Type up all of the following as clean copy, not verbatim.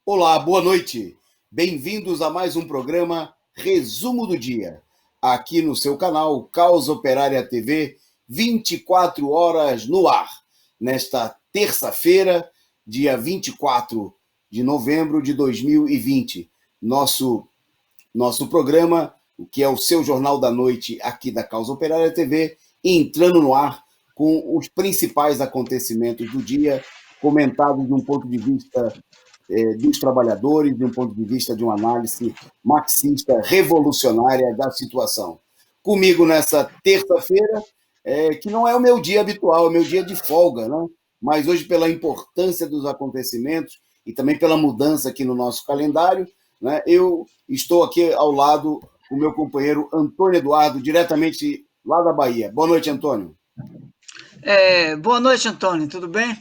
Olá, boa noite. Bem-vindos a mais um programa Resumo do Dia, aqui no seu canal Causa Operária TV, 24 horas no ar, nesta terça-feira, dia 24 de novembro de 2020. Nosso programa, o que é o seu Jornal da Noite aqui da Causa Operária TV, entrando no ar com os principais acontecimentos do dia, comentados de um ponto de vista dos trabalhadores, de um ponto de vista de uma análise marxista revolucionária da situação. Comigo nessa terça-feira, que não é o meu dia habitual, é o meu dia de folga, né? Mas hoje, pela importância dos acontecimentos e também pela mudança aqui no nosso calendário, né, eu estou aqui ao lado do meu companheiro Antônio Eduardo, diretamente lá da Bahia. Boa noite, Antônio. Boa noite, Antônio, tudo bem?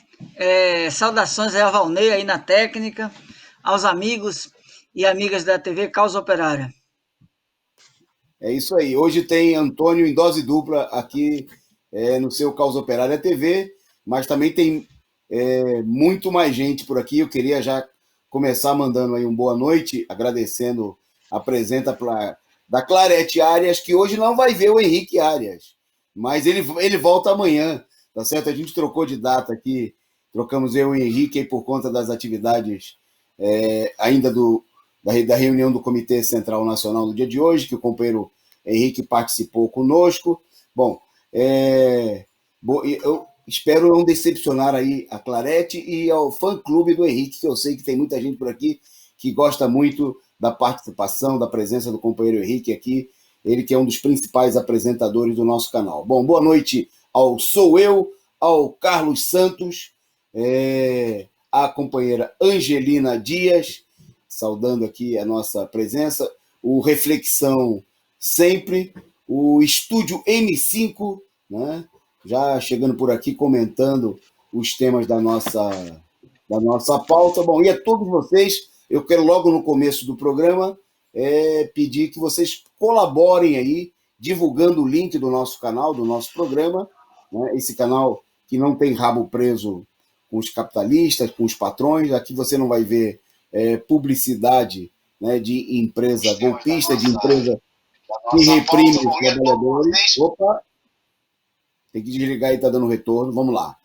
Saudações a Valnei aí na técnica, aos amigos e amigas da TV Causa Operária. É isso aí. Hoje tem Antônio em dose dupla aqui no seu Causa Operária TV, mas também tem muito mais gente por aqui. Eu queria já começar mandando aí um boa noite, agradecendo a presença da Clarete Arias, que hoje não vai ver o Henrique Arias, mas ele volta amanhã, tá certo? A gente trocou de data aqui, trocamos eu e o Henrique aí por conta das atividades ainda da reunião do Comitê Central Nacional no dia de hoje, que o companheiro Henrique participou conosco. Bom, eu espero não decepcionar aí a Clarete e ao fã-clube do Henrique, que eu sei que tem muita gente por aqui que gosta muito da participação, da presença do companheiro Henrique aqui, ele que é um dos principais apresentadores do nosso canal. Bom, boa noite ao Sou Eu, ao Carlos Santos, a companheira Angelina Dias, saudando aqui a nossa presença, o Reflexão Sempre, o Estúdio M5, né? Já chegando por aqui comentando os temas da nossa pauta. Bom, e a todos vocês, eu quero logo no começo do programa pedir que vocês colaborem aí, divulgando o link do nosso canal, do nosso programa, né? Esse canal que não tem rabo preso com os capitalistas, com os patrões. Aqui você não vai ver publicidade, né, de empresa golpista, de empresa que reprime os trabalhadores. Opa, tem que desligar e está dando retorno. Vamos lá.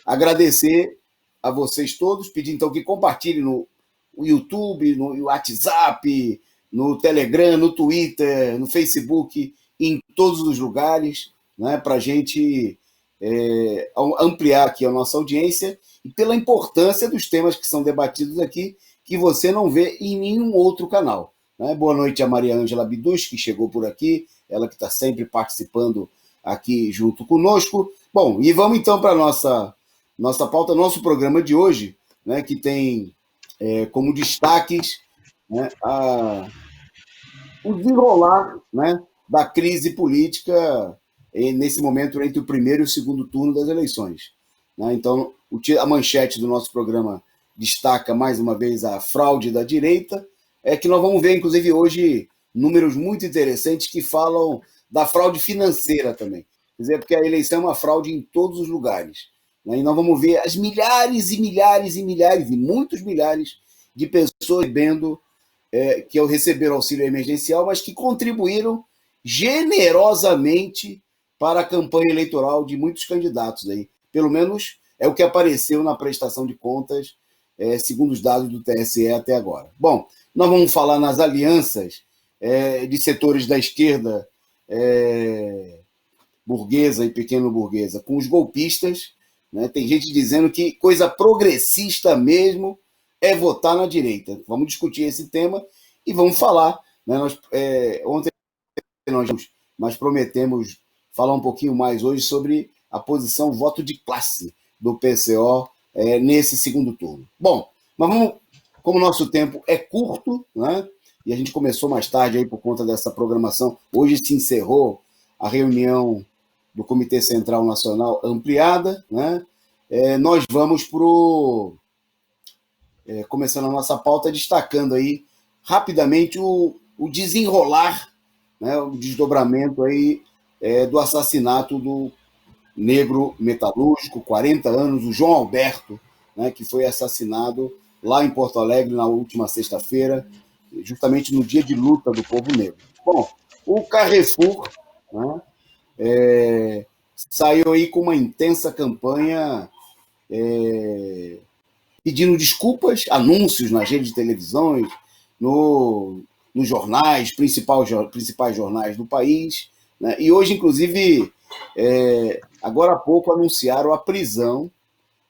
Agradecer a vocês todos, pedir então que compartilhem no YouTube, no WhatsApp, no Telegram, no Twitter, no Facebook, em todos os lugares, né, para a gente ampliar aqui a nossa audiência e pela importância dos temas que são debatidos aqui, que você não vê em nenhum outro canal. Né? Boa noite a Maria Ângela Bidus, que chegou por aqui, ela que está sempre participando aqui junto conosco. Bom, e vamos então para a nossa pauta, nosso programa de hoje, né, que tem como destaques, né, o desenrolar, né, da crise política nesse momento entre o primeiro e o segundo turno das eleições. Né? Então, a manchete do nosso programa destaca mais uma vez a fraude da direita, que nós vamos ver, inclusive, hoje, números muito interessantes que falam da fraude financeira também. Quer dizer, porque a eleição é uma fraude em todos os lugares. Né? E nós vamos ver as milhares e milhares e milhares, e muitos milhares de pessoas que receberam auxílio emergencial, mas que contribuíram generosamente para a campanha eleitoral de muitos candidatos aí. Pelo menos é o que apareceu na prestação de contas, segundo os dados do TSE até agora. Bom, nós vamos falar nas alianças de setores da esquerda burguesa e pequeno burguesa com os golpistas. Né? Tem gente dizendo que coisa progressista mesmo é votar na direita. Vamos discutir esse tema e vamos falar. Né? Ontem nós prometemos falar um pouquinho mais hoje sobre a posição voto de classe do PCO nesse segundo turno. Bom, mas vamos, como o nosso tempo é curto, né? E a gente começou mais tarde aí por conta dessa programação. Hoje se encerrou a reunião do Comitê Central Nacional ampliada, né? Nós vamos começando a nossa pauta destacando aí rapidamente o desenrolar, né, o desdobramento aí do assassinato do negro metalúrgico, 40 anos, o João Alberto, né, que foi assassinado lá em Porto Alegre na última sexta-feira, justamente no dia de luta do povo negro. Bom, o Carrefour, né, saiu aí com uma intensa campanha pedindo desculpas, anúncios nas redes de televisões, nos jornais, principais jornais do país, né? E hoje, inclusive, agora há pouco anunciaram a prisão,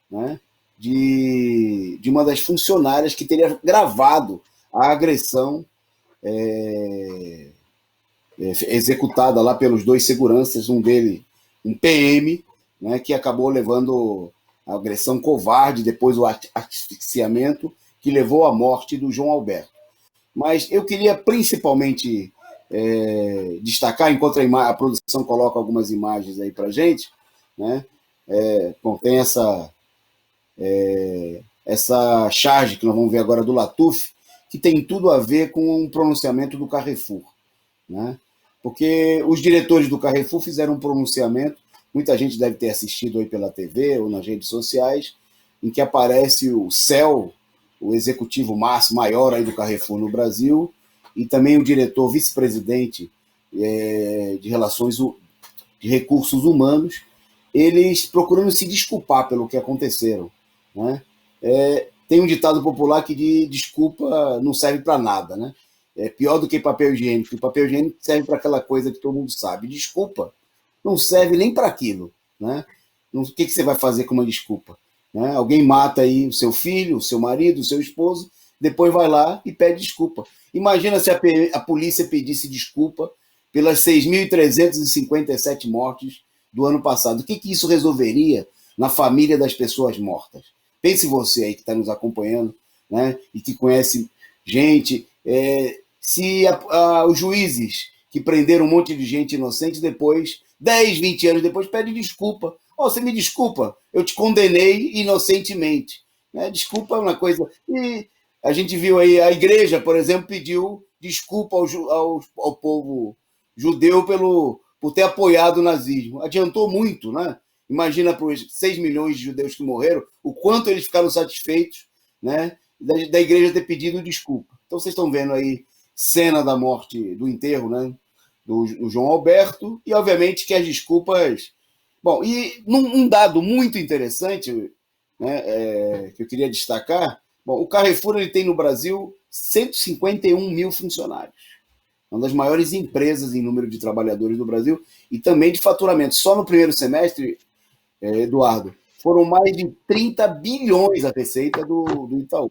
né, de uma das funcionárias que teria gravado a agressão executada lá pelos dois seguranças, um dele, um PM, né, que acabou levando a agressão covarde, depois o asfixiamento, que levou à morte do João Alberto. Mas eu queria principalmente destacar, enquanto a produção coloca algumas imagens aí para gente, né? Bom, tem essa charge que nós vamos ver agora do Latuf, que tem tudo a ver com o pronunciamento do Carrefour, né? Porque os diretores do Carrefour fizeram um pronunciamento, muita gente deve ter assistido aí pela TV ou nas redes sociais, em que aparece o CEL, o executivo maior aí do Carrefour no Brasil, e também o diretor vice-presidente de relações de recursos humanos, eles procurando se desculpar pelo que aconteceram, né? Tem um ditado popular que diz desculpa não serve para nada, né? É pior do que papel higiênico. O papel higiênico serve para aquela coisa que todo mundo sabe. Desculpa não serve nem para aquilo, né? O que você vai fazer com uma desculpa? Né? Alguém mata aí o seu filho, o seu marido, o seu esposo, depois vai lá e pede desculpa. Imagina se a polícia pedisse desculpa pelas 6.357 mortes do ano passado. O que isso resolveria na família das pessoas mortas? Pense você aí que está nos acompanhando, né, e que conhece gente. Se os juízes que prenderam um monte de gente inocente, depois, 10, 20 anos depois, pedem desculpa. Você me desculpa, eu te condenei inocentemente. Né? Desculpa é uma coisa. E a gente viu aí, a igreja, por exemplo, pediu desculpa ao povo judeu por ter apoiado o nazismo. Adiantou muito, né? Imagina para os 6 milhões de judeus que morreram, o quanto eles ficaram satisfeitos, né, da igreja ter pedido desculpa. Então vocês estão vendo aí cena da morte, do enterro, né, do João Alberto, e obviamente que as desculpas... Bom, e um dado muito interessante, né, que eu queria destacar, bom, o Carrefour ele tem no Brasil 151 mil funcionários. Uma das maiores empresas em número de trabalhadores do Brasil e também de faturamento. Só no primeiro semestre, Eduardo, foram mais de 30 bilhões a receita do Itaú.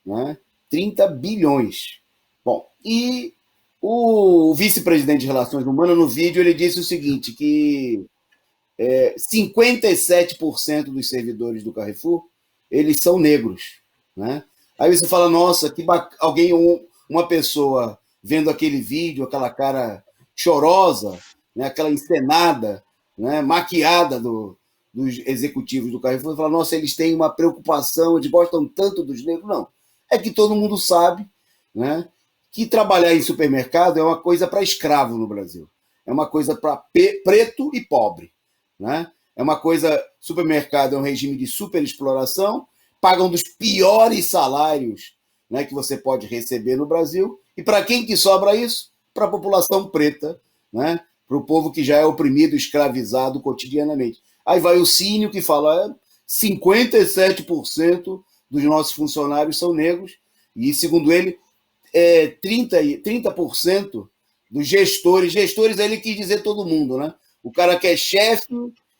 Né? 30 bilhões. Bom, e o vice-presidente de Relações Humanas, no vídeo, ele disse o seguinte, que 57% dos servidores do Carrefour, eles são negros. Né? Aí você fala, nossa, que uma pessoa vendo aquele vídeo, aquela cara chorosa, né, aquela encenada, né, maquiada dos executivos do Carrefour, fala, nossa, eles têm uma preocupação, eles gostam tanto dos negros. Não, é que todo mundo sabe, né, que trabalhar em supermercado é uma coisa para escravo no Brasil. É uma coisa para preto e pobre. Né? É uma coisa, supermercado é um regime de superexploração, pagam dos piores salários, né, que você pode receber no Brasil, e para quem que sobra isso? Para a população preta, né? Para o povo que já é oprimido, escravizado cotidianamente. Aí vai o Cínio que fala 57% dos nossos funcionários são negros, e segundo ele, 30% dos gestores ele quis dizer todo mundo, né? O cara que é chefe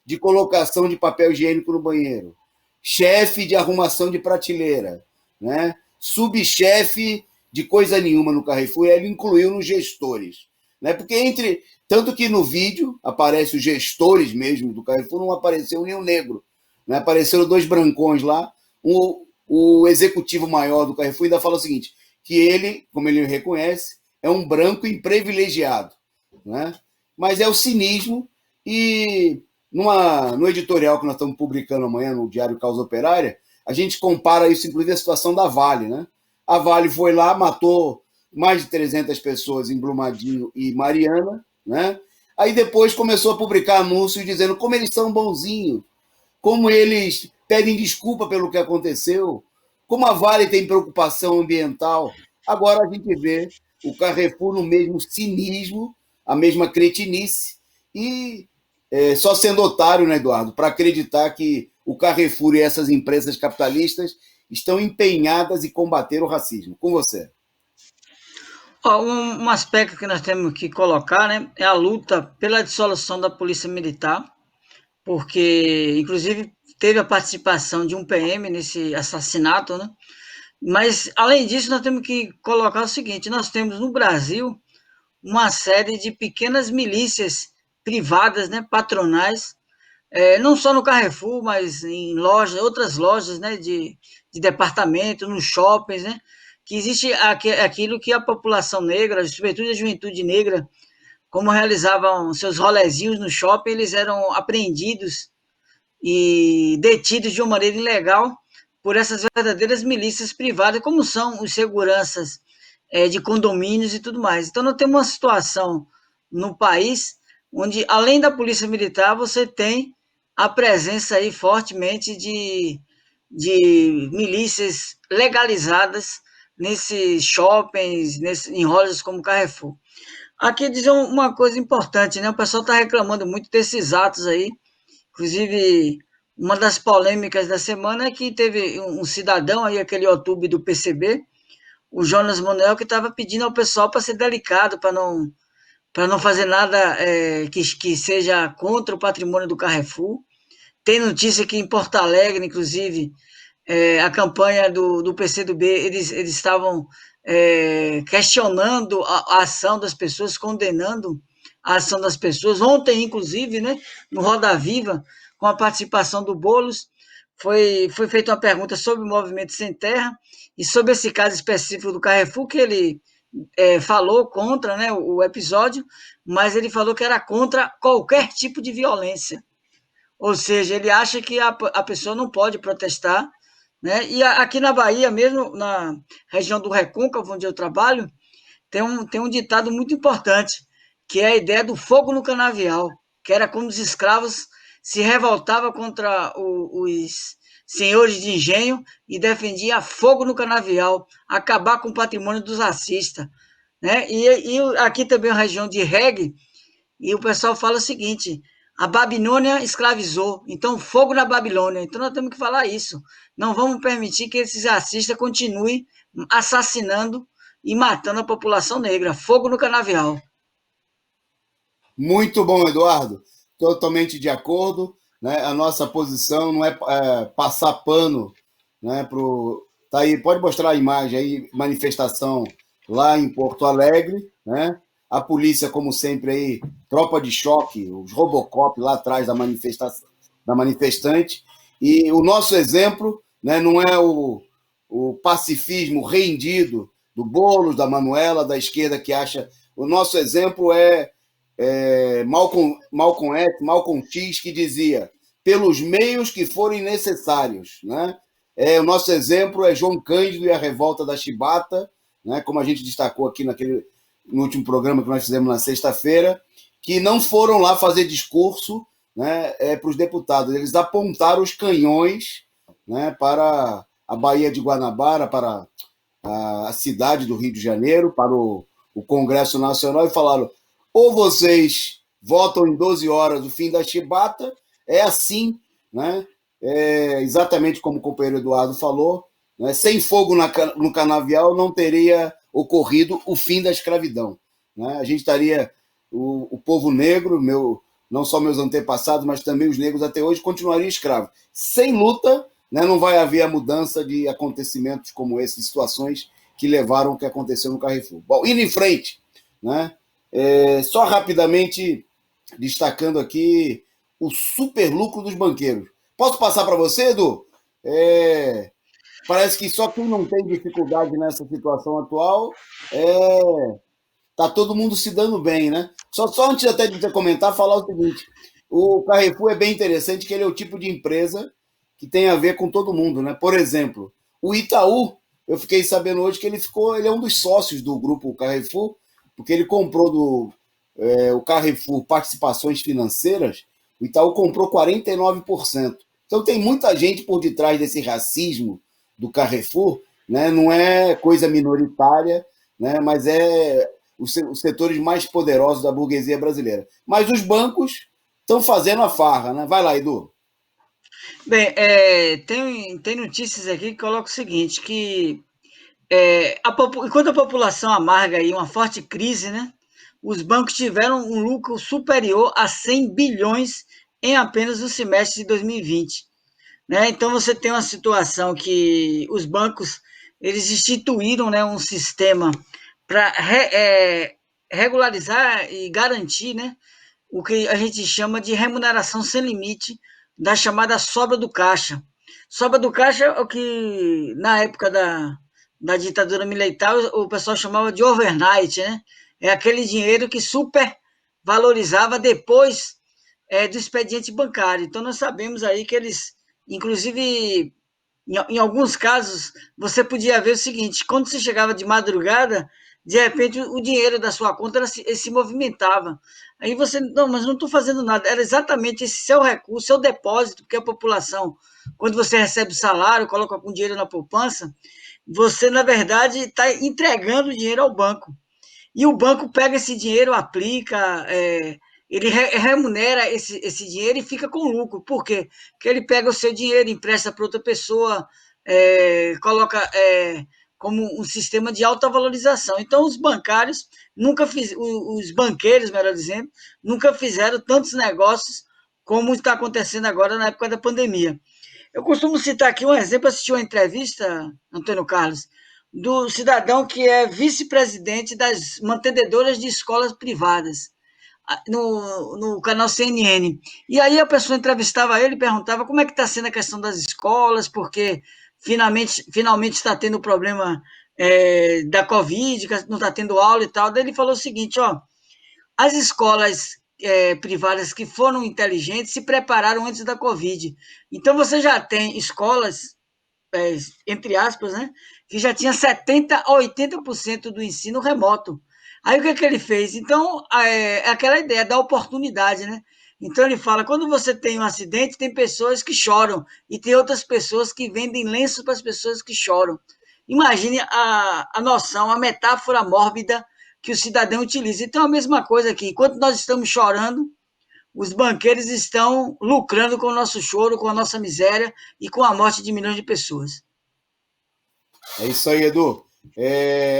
de colocação de papel higiênico no banheiro, chefe de arrumação de prateleira, né? Subchefe de coisa nenhuma no Carrefour, ele incluiu nos gestores. Né? Porque tanto que no vídeo aparecem os gestores mesmo do Carrefour, não apareceu nenhum negro. Né? Apareceram 2 brancões lá. O executivo maior do Carrefour ainda fala o seguinte, que ele, como ele reconhece, é um branco privilegiado. Né? Mas é o cinismo e no editorial que nós estamos publicando amanhã no Diário Causa Operária, a gente compara isso, inclusive, a situação da Vale. Né? A Vale foi lá, matou mais de 300 pessoas em Brumadinho e Mariana, né? Aí depois começou a publicar anúncios dizendo como eles são bonzinhos, como eles pedem desculpa pelo que aconteceu, Como a Vale tem preocupação ambiental, agora a gente vê o Carrefour no mesmo cinismo, a mesma cretinice, e só sendo otário, né, Eduardo, para acreditar que o Carrefour e essas empresas capitalistas estão empenhadas em combater o racismo. Com você. Um aspecto que nós temos que colocar, né, é a luta pela dissolução da Polícia Militar, porque, inclusive, teve a participação de um PM nesse assassinato, né? Mas, além disso, nós temos que colocar o seguinte: nós temos no Brasil uma série de pequenas milícias privadas, né, patronais, não só no Carrefour, mas em lojas, outras lojas, né, de departamento, nos shoppings, né, que existe aquilo que a população negra, sobretudo a juventude negra, como realizavam seus rolezinhos no shopping, eles eram apreendidos e detidos de uma maneira ilegal por essas verdadeiras milícias privadas, como são os seguranças de condomínios e tudo mais. Então, nós temos uma situação no país onde, além da polícia militar, você tem a presença aí fortemente de milícias legalizadas nesses shoppings, em lojas como Carrefour. Aqui dizer uma coisa importante, né? O pessoal está reclamando muito desses atos aí. Inclusive, uma das polêmicas da semana é que teve um cidadão aí, aquele YouTube do PCB, o Jonas Manuel, que estava pedindo ao pessoal para ser delicado, para não fazer nada que seja contra o patrimônio do Carrefour. Tem notícia que em Porto Alegre, inclusive, a campanha do PCdoB, eles estavam questionando a ação das pessoas, condenando a ação das pessoas. Ontem, inclusive, né, no Roda Viva, com a participação do Boulos, foi feita uma pergunta sobre o Movimento Sem Terra e sobre esse caso específico do Carrefour, que ele falou contra, né, o episódio, mas ele falou que era contra qualquer tipo de violência. Ou seja, ele acha que a pessoa não pode protestar, né? E aqui na Bahia, mesmo na região do Recôncavo, onde eu trabalho, tem um ditado muito importante, que é a ideia do fogo no canavial, que era quando os escravos se revoltavam contra os senhores de engenho e defendia fogo no canavial, acabar com o patrimônio dos racistas. Né? E aqui também é uma região de reggae, e o pessoal fala o seguinte: a Babilônia escravizou, então fogo na Babilônia. Então nós temos que falar isso. Não vamos permitir que esses racistas continuem assassinando e matando a população negra. Fogo no canavial. Muito bom, Eduardo. Totalmente de acordo. Né? A nossa posição não é, passar pano, né, pro... Tá aí, pode mostrar a imagem aí, manifestação lá em Porto Alegre, né? A polícia, como sempre, aí, tropa de choque, os Robocop lá atrás da manifestante. E o nosso exemplo, né, não é o pacifismo rendido do Boulos, da Manuela, da esquerda que acha. O nosso exemplo é Malcolm X, que dizia: pelos meios que forem necessários. Né? O nosso exemplo é João Cândido e a revolta da Chibata, né? Como a gente destacou aqui no último programa que nós fizemos na sexta-feira, que não foram lá fazer discurso, né, para os deputados. Eles apontaram os canhões, né, para a Baía de Guanabara, para a cidade do Rio de Janeiro, para o Congresso Nacional, e falaram: ou vocês votam em 12 horas o fim da chibata, é assim, né? Exatamente como o companheiro Eduardo falou, né? Sem fogo no canavial não teria ocorrido o fim da escravidão. Né? A gente estaria, o povo negro, não só meus antepassados, mas também os negros até hoje, continuaria escravo. Sem luta, né, não vai haver a mudança de acontecimentos como esses, situações que levaram ao que aconteceu no Carrefour. Bom, indo em frente, né? Só rapidamente destacando aqui o super lucro dos banqueiros. Posso passar para você, Edu? Parece que só quem não tem dificuldade nessa situação atual tá todo mundo se dando bem, né? Só antes até de você comentar, falar o seguinte: o Carrefour é bem interessante, que ele é o tipo de empresa que tem a ver com todo mundo, né? Por exemplo, o Itaú, eu fiquei sabendo hoje que ele é um dos sócios do grupo Carrefour, porque ele comprou o Carrefour Participações Financeiras, o Itaú comprou 49%. Então tem muita gente por detrás desse racismo do Carrefour, né, não é coisa minoritária, né, mas é os setores mais poderosos da burguesia brasileira. Mas os bancos estão fazendo a farra, né? Vai lá, Edu. Bem, tem notícias aqui que colocam o seguinte, que enquanto a população amarga aí uma forte crise, né, os bancos tiveram um lucro superior a 100 bilhões em apenas o semestre de 2020. Né? Então você tem uma situação que os bancos eles instituíram, né, um sistema para regularizar e garantir, né, o que a gente chama de remuneração sem limite da chamada sobra do caixa. Sobra do caixa é o que na época da ditadura militar o pessoal chamava de overnight, né? É aquele dinheiro que super valorizava depois do expediente bancário. Então nós sabemos aí que eles, inclusive em alguns casos, você podia ver o seguinte: quando você chegava de madrugada, de repente o dinheiro da sua conta ele se movimentava. Aí você, não, mas não estou fazendo nada. Era exatamente esse seu recurso, seu depósito, porque a população, quando você recebe o salário, coloca algum dinheiro na poupança, você, na verdade, está entregando o dinheiro ao banco. E o banco pega esse dinheiro, aplica, ele remunera esse dinheiro e fica com lucro. Por quê? Porque ele pega o seu dinheiro, empresta para outra pessoa, coloca como um sistema de alta valorização. Então, os bancários nunca os banqueiros, melhor dizendo, nunca fizeram tantos negócios como está acontecendo agora na época da pandemia. Eu costumo citar aqui um exemplo, assisti uma entrevista, Antônio Carlos, do cidadão que é vice-presidente das mantenedoras de escolas privadas, no canal CNN. E aí a pessoa entrevistava ele e perguntava como é que está sendo a questão das escolas, porque finalmente está tendo o problema da Covid, que não está tendo aula e tal. Daí ele falou o seguinte, ó, as escolas privadas que foram inteligentes se prepararam antes da Covid. Então, você já tem escolas, entre aspas, né, que já tinha 70% a 80% do ensino remoto. Aí, o que, é que ele fez? Então, é aquela ideia da oportunidade, né? Então, ele fala, quando você tem um acidente, tem pessoas que choram e tem outras pessoas que vendem lenços para as pessoas que choram. Imagine a noção, a metáfora mórbida que o cidadão utiliza. Então, a mesma coisa aqui. Enquanto nós estamos chorando, os banqueiros estão lucrando com o nosso choro, com a nossa miséria e com a morte de milhões de pessoas. É isso aí, Edu.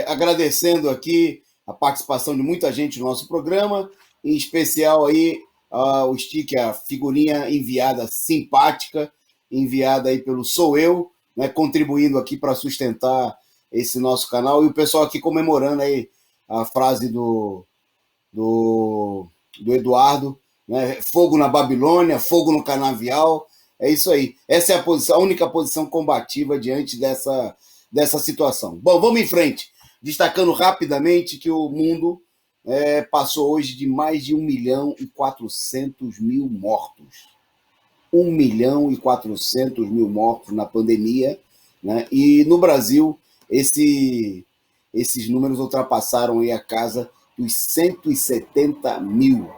Agradecendo aqui a participação de muita gente no nosso programa, em especial aí o sticker, a figurinha enviada simpática, enviada aí pelo Sou Eu, né, contribuindo aqui para sustentar esse nosso canal, e o pessoal aqui comemorando aí a frase do Eduardo, né, fogo na Babilônia, fogo no canavial, é isso aí. Essa é a única posição combativa diante dessa situação. Bom, vamos em frente. Destacando rapidamente que o mundo passou hoje de mais de 1.400.000 mortos. 1.400.000 mortos na pandemia, né? E no Brasil, esses números ultrapassaram aí a casa dos 170 mil.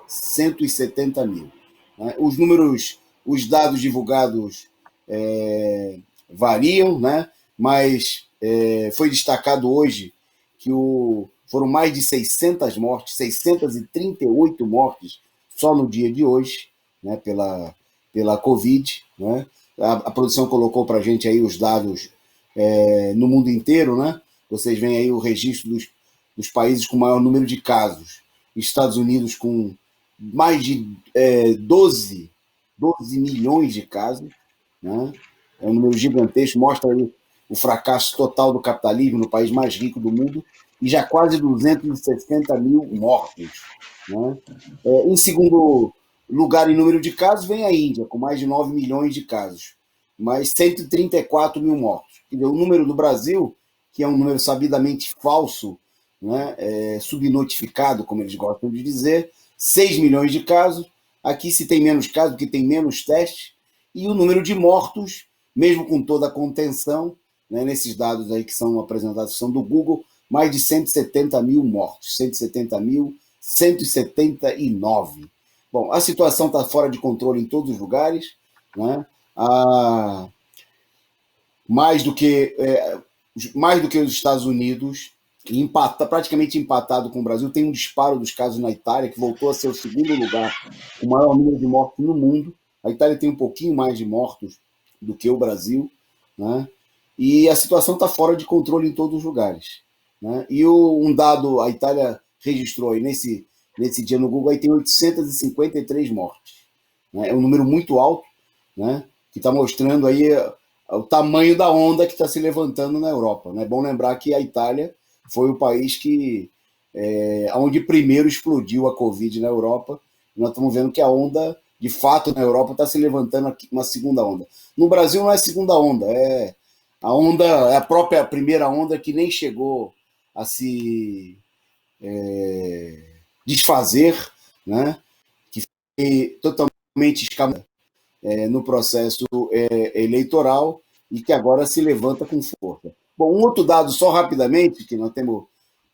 170 mil. Né? Os dados divulgados variam, né? Mas foi destacado hoje que foram mais de 600 mortes, 638 mortes só no dia de hoje, né? Pela Covid, né? A produção colocou para a gente aí os dados no mundo inteiro, né? Vocês veem aí o registro dos países com maior número de casos. Estados Unidos com mais de 12 milhões de casos, né? É um número gigantesco, mostra aí o fracasso total do capitalismo no país mais rico do mundo, e já quase 260 mil mortos. Né? Em segundo lugar em número de casos vem a Índia, com mais de 9 milhões de casos, mais 134 mil mortos. O número do Brasil, que é um número sabidamente falso, né, subnotificado, como eles gostam de dizer, 6 milhões de casos. Aqui se tem menos casos, porque tem menos testes, e o número de mortos, mesmo com toda a contenção, né, nesses dados aí que são apresentados, são do Google, mais de 170 mil mortos, 170.179. Bom, a situação está fora de controle em todos os lugares, né? mais do que, mais do que os Estados Unidos, praticamente empatado com o Brasil. Tem um disparo dos casos na Itália, que voltou a ser o segundo lugar com o maior número de mortos no mundo. A Itália tem um pouquinho mais de mortos do que o Brasil, né? E a situação está fora de controle em todos os lugares, né? E um dado, a Itália registrou aí nesse dia no Google, aí tem 853 mortes, né? É um número muito alto, né? Que está mostrando aí o tamanho da onda que está se levantando na Europa, né? É bom lembrar que a Itália foi o país que onde primeiro explodiu a Covid na Europa. Nós estamos vendo que a onda, de fato, na Europa está se levantando aqui, uma segunda onda. No Brasil não é segunda onda, é a própria primeira onda que nem chegou a se desfazer, né? Que foi totalmente escamada no processo eleitoral e que agora se levanta com força. Bom, um outro dado, só rapidamente, que nós estamos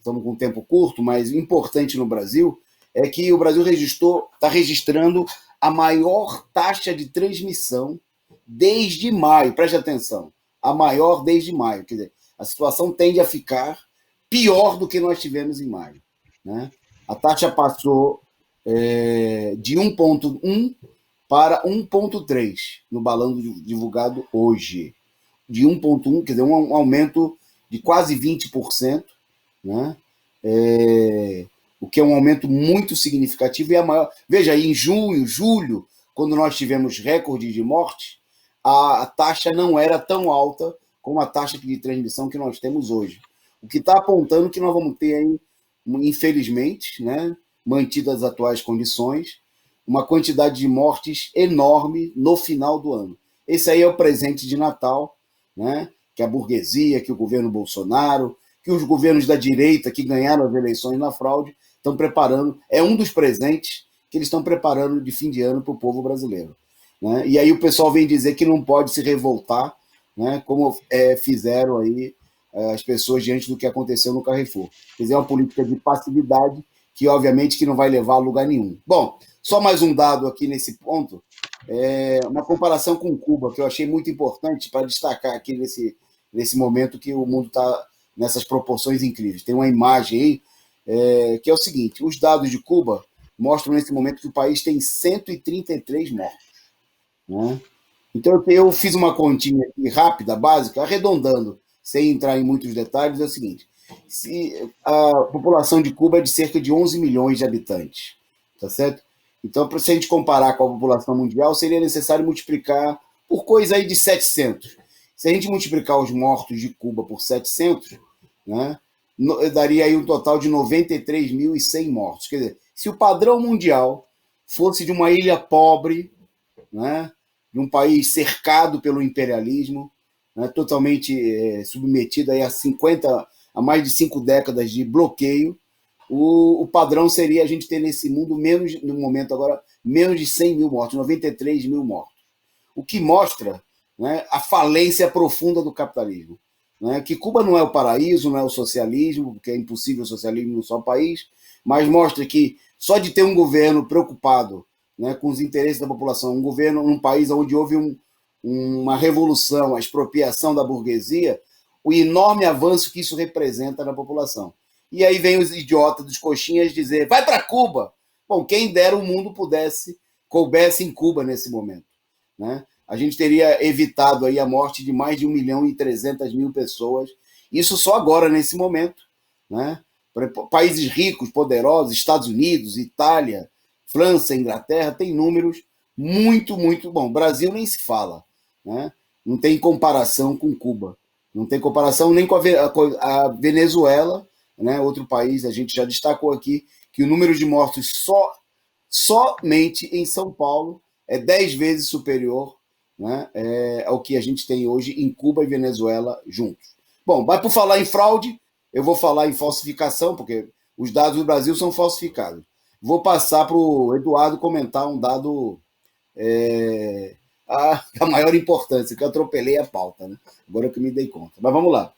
com um tempo curto, mas importante no Brasil, é que o Brasil está registrando a maior taxa de transmissão desde maio. Preste atenção, a maior desde maio. Quer dizer, a situação tende a ficar pior do que nós tivemos em maio, né? A taxa passou de 1,1 para 1,3 no balanço divulgado hoje. De 1,1, quer dizer, um aumento de quase 20%, né? O que é um aumento muito significativo e a maior. Veja, em junho, julho, quando nós tivemos recorde de morte, a taxa não era tão alta como a taxa de transmissão que nós temos hoje. O que está apontando que nós vamos ter aí, infelizmente, né, mantidas as atuais condições, uma quantidade de mortes enorme no final do ano. Esse aí é o presente de Natal, né, que a burguesia, que o governo Bolsonaro, que os governos da direita que ganharam as eleições na fraude estão preparando. É um dos presentes que eles estão preparando de fim de ano para o povo brasileiro, né? E aí o pessoal vem dizer que não pode se revoltar, né, como fizeram aí as pessoas diante do que aconteceu no Carrefour. Quer dizer, é uma política de passividade que, obviamente, que não vai levar a lugar nenhum. Bom, só mais um dado aqui nesse ponto, uma comparação com Cuba, que eu achei muito importante para destacar aqui nesse momento que o mundo está nessas proporções incríveis. Tem uma imagem aí que é o seguinte: os dados de Cuba mostram nesse momento que o país tem 133 mortos, né? Então eu fiz uma continha aqui rápida, básica, arredondando, sem entrar em muitos detalhes, é o seguinte: se a população de Cuba é de cerca de 11 milhões de habitantes, tá certo? Então, se a gente comparar com a população mundial, seria necessário multiplicar por coisa aí de 700. Se a gente multiplicar os mortos de Cuba por 700, né, daria aí um total de 93.100 mortos. Quer dizer, se o padrão mundial fosse de uma ilha pobre, né, de um país cercado pelo imperialismo, né, totalmente submetido aí a mais de 5 décadas de bloqueio, o padrão seria a gente ter nesse mundo, no momento agora, menos de 100 mil mortos, 93 mil mortos. O que mostra, né, a falência profunda do capitalismo. Né, que Cuba não é o paraíso, não é o socialismo, porque é impossível o socialismo num só país, mas mostra que só de ter um governo preocupado, né, com os interesses da população, um governo num país onde houve uma revolução, a expropriação da burguesia, o enorme avanço que isso representa na população. E aí vem os idiotas dos coxinhas dizer, vai para Cuba. Bom, quem dera o mundo coubesse em Cuba nesse momento, né? A gente teria evitado aí a morte de mais de 1.300.000 pessoas, isso só agora, nesse momento, né? Países ricos, poderosos, Estados Unidos, Itália, França, Inglaterra, tem números muito, muito bom. Brasil nem se fala, né? Não tem comparação com Cuba, não tem comparação nem com a Venezuela, né? Outro país, a gente já destacou aqui que o número de mortos somente em São Paulo é 10 vezes superior, né, ao que a gente tem hoje em Cuba e Venezuela juntos. Bom, mas por falar em fraude, eu vou falar em falsificação, porque os dados do Brasil são falsificados. Vou passar para o Eduardo comentar um dado a maior importância, que eu atropelei a pauta, né? Agora que eu me dei conta. Mas vamos lá.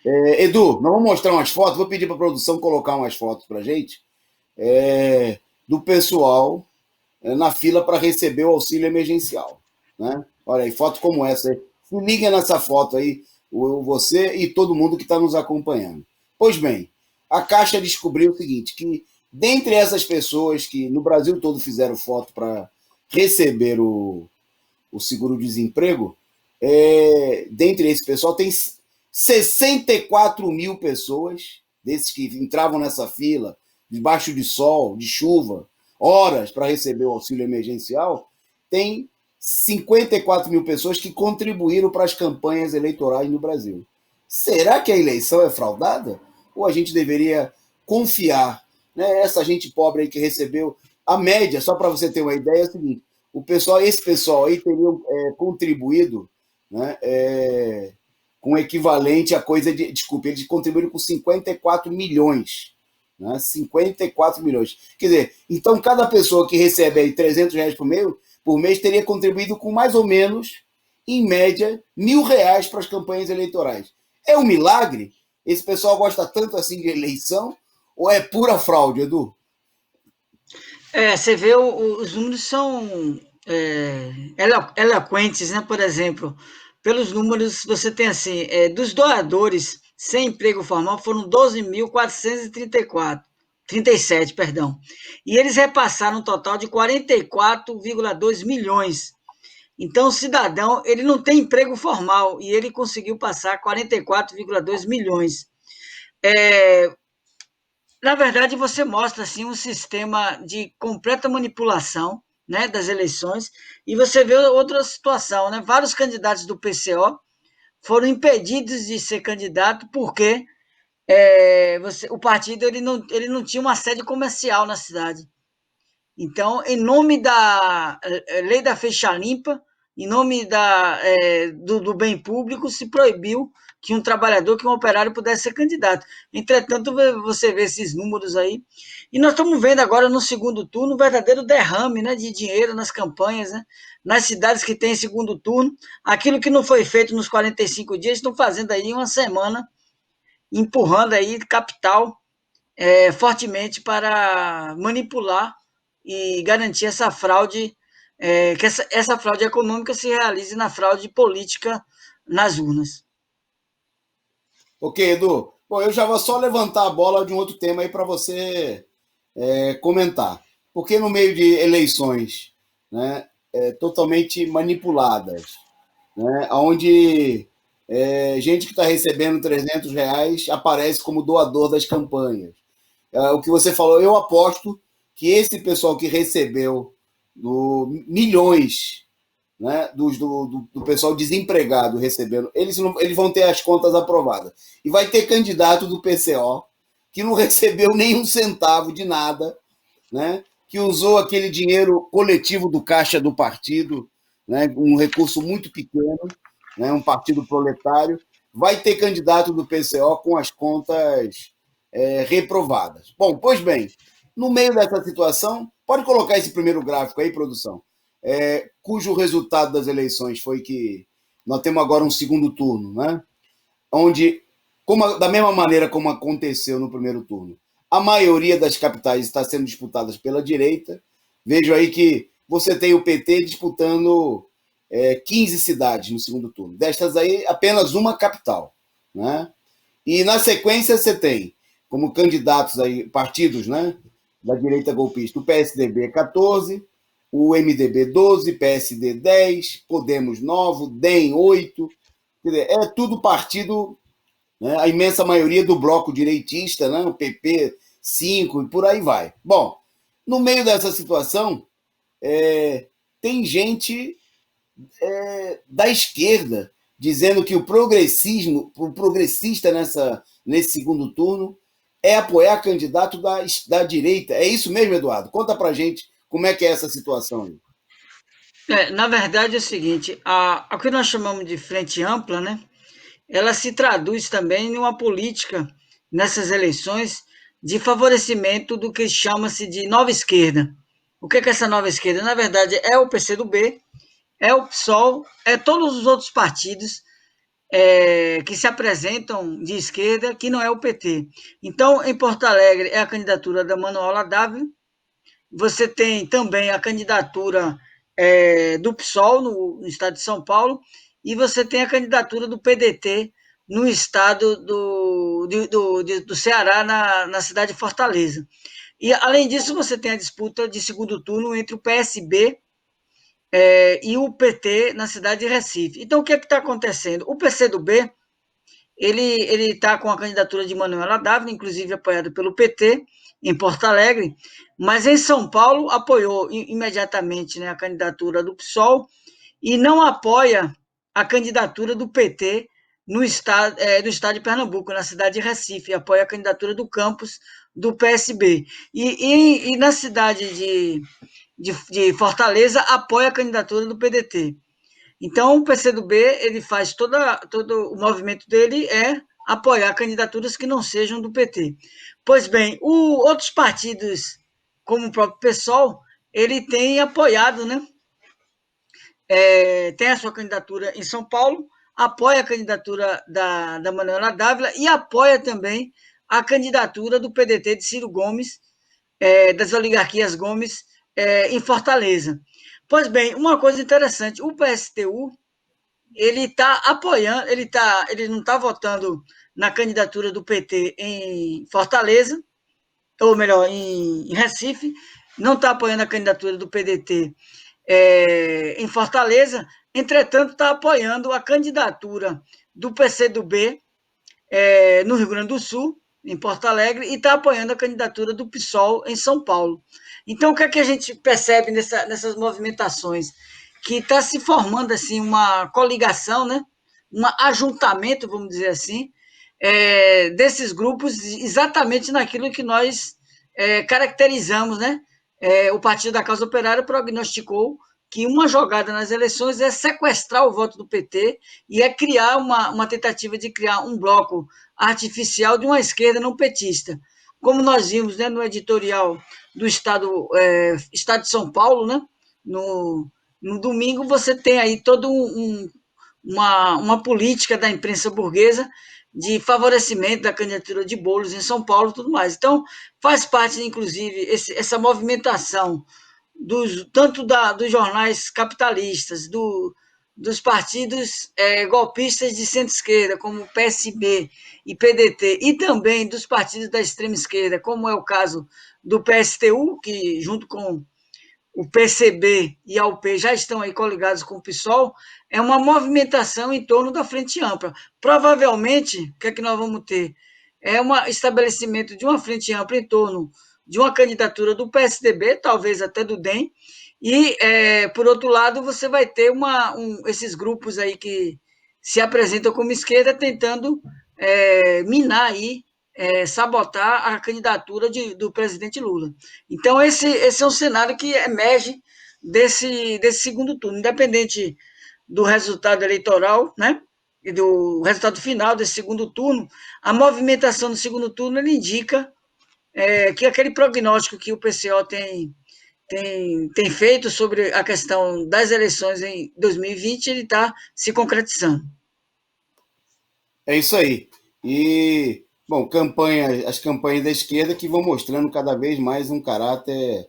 Edu, nós vamos mostrar umas fotos, vou pedir para a produção colocar umas fotos para a gente, do pessoal na fila para receber o auxílio emergencial, né? Olha aí, foto como essa aí. Se liga nessa foto aí, você e todo mundo que está nos acompanhando. Pois bem, a Caixa descobriu o seguinte, que dentre essas pessoas que no Brasil todo fizeram foto para receber o seguro-desemprego, dentre esse pessoal tem 64 mil pessoas, desses que entravam nessa fila, debaixo de sol, de chuva, horas para receber o auxílio emergencial, tem 54 mil pessoas que contribuíram para as campanhas eleitorais no Brasil. Será que a eleição é fraudada? Ou a gente deveria confiar, né? Essa gente pobre aí que recebeu a média, só para você ter uma ideia, é o seguinte: esse pessoal aí teria contribuído, né, com equivalente a coisa de. Desculpe, eles contribuíram com 54 milhões. Né, 54 milhões. Quer dizer, então cada pessoa que recebe aí R$ 300 por mês teria contribuído com mais ou menos, em média, R$ 1.000 para as campanhas eleitorais. É um milagre? Esse pessoal gosta tanto assim de eleição? Ou é pura fraude, Edu? Você vê, os números são eloquentes, né? Por exemplo, pelos números, você tem assim, dos doadores sem emprego formal foram 12.437, perdão. E eles repassaram um total de 44,2 milhões. Então, o cidadão, ele não tem emprego formal e ele conseguiu passar 44,2 milhões. É, Na verdade, você mostra assim um sistema de completa manipulação, né, das eleições, e você vê outra situação, né? Vários candidatos do PCO foram impedidos de ser candidato porque o partido ele não tinha uma sede comercial na cidade. Então, em nome da lei da ficha limpa, em nome do bem público, se proibiu que um trabalhador, que um operário pudesse ser candidato. Entretanto, você vê esses números aí. E nós estamos vendo agora, no segundo turno, um verdadeiro derrame, né, de dinheiro nas campanhas, né? Nas cidades que têm segundo turno. Aquilo que não foi feito nos 45 dias, estão fazendo aí uma semana, empurrando aí capital fortemente para manipular e garantir essa fraude, que essa fraude econômica se realize na fraude política nas urnas. Ok, Edu. Bom, eu já vou só levantar a bola de um outro tema aí para você comentar. Porque no meio de eleições, né, totalmente manipuladas, né, onde gente que está recebendo R$ 300 aparece como doador das campanhas. O que você falou, eu aposto que esse pessoal que recebeu milhões, né, do pessoal desempregado recebendo, eles vão ter as contas aprovadas. E vai ter candidato do PCO que não recebeu nenhum centavo de nada, né, que usou aquele dinheiro coletivo do caixa do partido, né, um recurso muito pequeno, né, um partido proletário. Vai ter candidato do PCO com as contas reprovadas. Bom, pois bem, no meio dessa situação, pode colocar esse primeiro gráfico aí, produção, cujo resultado das eleições foi que nós temos agora um segundo turno, né? Onde, da mesma maneira como aconteceu no primeiro turno, a maioria das capitais está sendo disputadas pela direita. Vejo aí que você tem o PT disputando 15 cidades no segundo turno. Destas aí, apenas uma capital, né? E na sequência você tem como candidatos aí, partidos, né, da direita golpista, o PSDB 14, o MDB 12, PSD 10, Podemos 9, DEM 8. Quer dizer, é tudo partido, né, a imensa maioria do bloco direitista, né, o PP 5 e por aí vai. Bom, no meio dessa situação, tem gente da esquerda dizendo que o progressista nesse segundo turno é apoiar candidato da direita. É isso mesmo, Eduardo? Conta pra gente como é que é essa situação aí. Na verdade é o seguinte, o que nós chamamos de frente ampla, né, ela se traduz também em uma política nessas eleições de favorecimento do que chama-se de nova esquerda. O que é essa nova esquerda? Na verdade, é o PCdoB, é o PSOL, é todos os outros partidos que se apresentam de esquerda, que não é o PT. Então, em Porto Alegre, é a candidatura da Manuela Dávila. Você tem também a candidatura do PSOL no estado de São Paulo. e você tem a candidatura do PDT no estado do Ceará, na cidade de Fortaleza. E, além disso, você tem a disputa de segundo turno entre o PSB e o PT na cidade de Recife. Então, o que está acontecendo? O PCdoB ele está com a candidatura de Manuela Dávila, inclusive apoiado pelo PT, em Porto Alegre, mas em São Paulo apoiou imediatamente, né, a candidatura do PSOL e não apoia a candidatura do PT do estado de Pernambuco, na cidade de Recife, apoia a candidatura do campus do PSB. E na cidade de Fortaleza, apoia a candidatura do PDT. Então, o PCdoB, ele faz todo o movimento dele é apoiar candidaturas que não sejam do PT. Pois bem, outros partidos, como o próprio PSOL, ele tem apoiado, né? Tem a sua candidatura em São Paulo, apoia a candidatura da Manuela Dávila e apoia também a candidatura do PDT de Ciro Gomes, das oligarquias Gomes, em Fortaleza. Pois bem, uma coisa interessante, o PSTU, ele está apoiando, ele não está votando na candidatura do PT em Fortaleza, ou melhor, em Recife, não está apoiando a candidatura do PDT em Fortaleza, entretanto, está apoiando a candidatura do PCdoB no Rio Grande do Sul, em Porto Alegre, e está apoiando a candidatura do PSOL em São Paulo. Então, o que é que a gente percebe nessas movimentações? Que está se formando assim uma coligação, né? Um ajuntamento, vamos dizer assim, desses grupos exatamente naquilo que nós caracterizamos, né? O Partido da Causa Operária prognosticou que uma jogada nas eleições é sequestrar o voto do PT e é criar uma tentativa de criar um bloco artificial de uma esquerda não petista. Como nós vimos, né, no editorial do Estado de São Paulo, né, no domingo, você tem aí toda uma política da imprensa burguesa de favorecimento da candidatura de Boulos em São Paulo e tudo mais. Então, faz parte, inclusive, essa movimentação tanto dos jornais capitalistas, dos partidos golpistas de centro-esquerda, como o PSB e PDT, e também dos partidos da extrema-esquerda, como é o caso do PSTU, que junto com o PCB e a UP já estão aí coligados com o PSOL, é uma movimentação em torno da Frente Ampla. Provavelmente, o que é que nós vamos ter? É um estabelecimento de uma Frente Ampla em torno de uma candidatura do PSDB, talvez até do DEM, e, por outro lado, você vai ter esses grupos aí que se apresentam como esquerda tentando minar aí, sabotar a candidatura do presidente Lula. Então, esse é um cenário que emerge desse segundo turno, independente do resultado eleitoral, né? E do resultado final desse segundo turno, a movimentação do segundo turno ele indica que aquele prognóstico que o PCO tem feito sobre a questão das eleições em 2020, ele está se concretizando. É isso aí. E, bom, as campanhas da esquerda que vão mostrando cada vez mais um caráter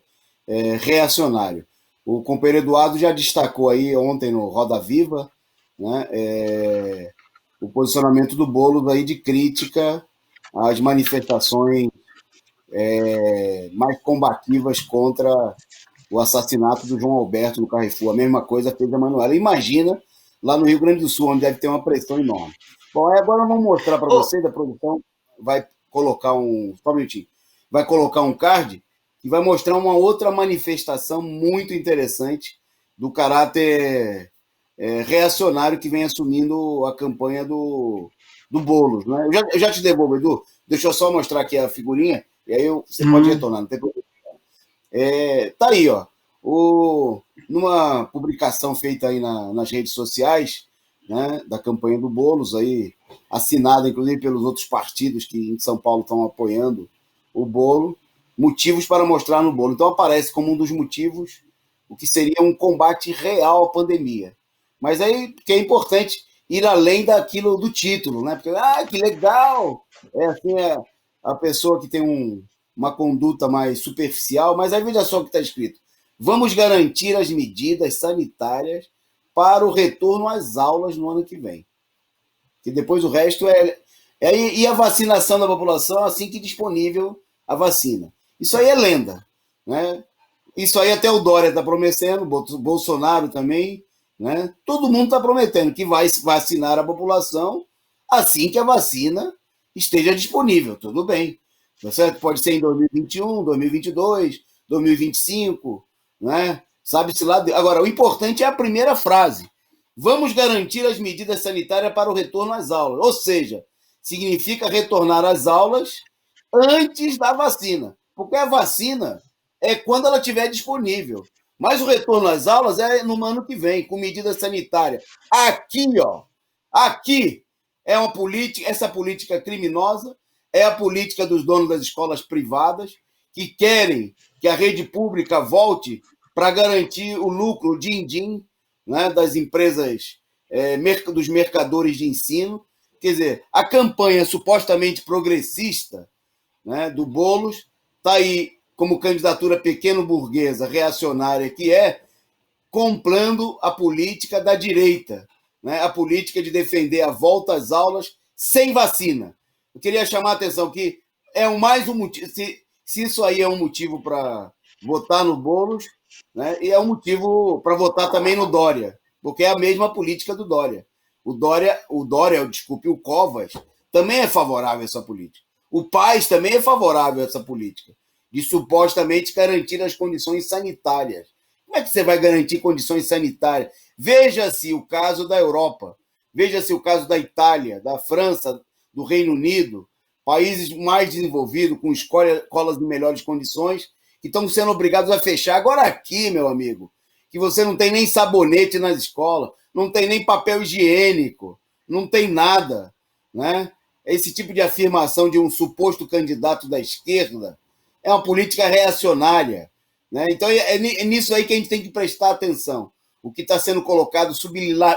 reacionário. O companheiro Eduardo já destacou aí ontem no Roda Viva, né, o posicionamento do Boulos aí de crítica às manifestações mais combativas contra o assassinato do João Alberto no Carrefour. A mesma coisa fez a Manuela. Imagina lá no Rio Grande do Sul, onde deve ter uma pressão enorme. Bom, aí agora vamos mostrar para vocês, a produção vai colocar só um minutinho, vai colocar um card que vai mostrar uma outra manifestação muito interessante do caráter reacionário que vem assumindo a campanha do Boulos. Né? Eu já te devolvo, Edu. Deixa eu só mostrar aqui a figurinha, e aí você pode retornar, não tem problema. Tá aí, ó. Numa publicação feita aí nas redes sociais, né, da campanha do Boulos, aí, assinada inclusive pelos outros partidos que em São Paulo estão apoiando o Boulos, motivos para mostrar no Boulos. Então aparece como um dos motivos o que seria um combate real à pandemia. Mas aí que é importante ir além daquilo do título, né? Porque, que legal! Assim, a pessoa que tem uma conduta mais superficial, mas aí veja só o que está escrito. Vamos garantir as medidas sanitárias para o retorno às aulas no ano que vem. E depois o resto e a vacinação da população assim que disponível a vacina. Isso aí é lenda, né? Isso aí até o Dória está prometendo, o Bolsonaro também, né? Todo mundo está prometendo que vai vacinar a população assim que a vacina esteja disponível. Tudo bem. Tá certo? Pode ser em 2021, 2022, 2025, né? Sabe-se lá. Agora, o importante é a primeira frase. Vamos garantir as medidas sanitárias para o retorno às aulas. Ou seja, significa retornar às aulas antes da vacina. Porque a vacina é quando ela estiver disponível. Mas o retorno às aulas é no ano que vem, com medida sanitária. Aqui, ó, aqui é uma política, essa política criminosa é a política dos donos das escolas privadas que querem que a rede pública volte para garantir o lucro, o din-din, né, das empresas, dos mercadores de ensino. Quer dizer, a campanha supostamente progressista, né, do Boulos está aí como candidatura pequeno-burguesa, reacionária que é, comprando a política da direita, né, a política de defender a volta às aulas sem vacina. Eu queria chamar a atenção que é mais um motivo, se isso aí é um motivo para votar no Boulos, né, e é um motivo para votar também no Dória, porque é a mesma política do Dória. Desculpe, o Covas também é favorável a essa política. O Paes também é favorável a essa política de supostamente garantir as condições sanitárias. Como é que você vai garantir condições sanitárias? Veja-se o caso da Europa, veja-se o caso da Itália, da França, do Reino Unido, países mais desenvolvidos, com escolas de melhores condições, que estão sendo obrigados a fechar. Agora aqui, meu amigo, que você não tem nem sabonete nas escolas, não tem nem papel higiênico, não tem nada, né? Esse tipo de afirmação de um suposto candidato da esquerda é uma política reacionária, né? Então é nisso aí que a gente tem que prestar atenção. O que está sendo colocado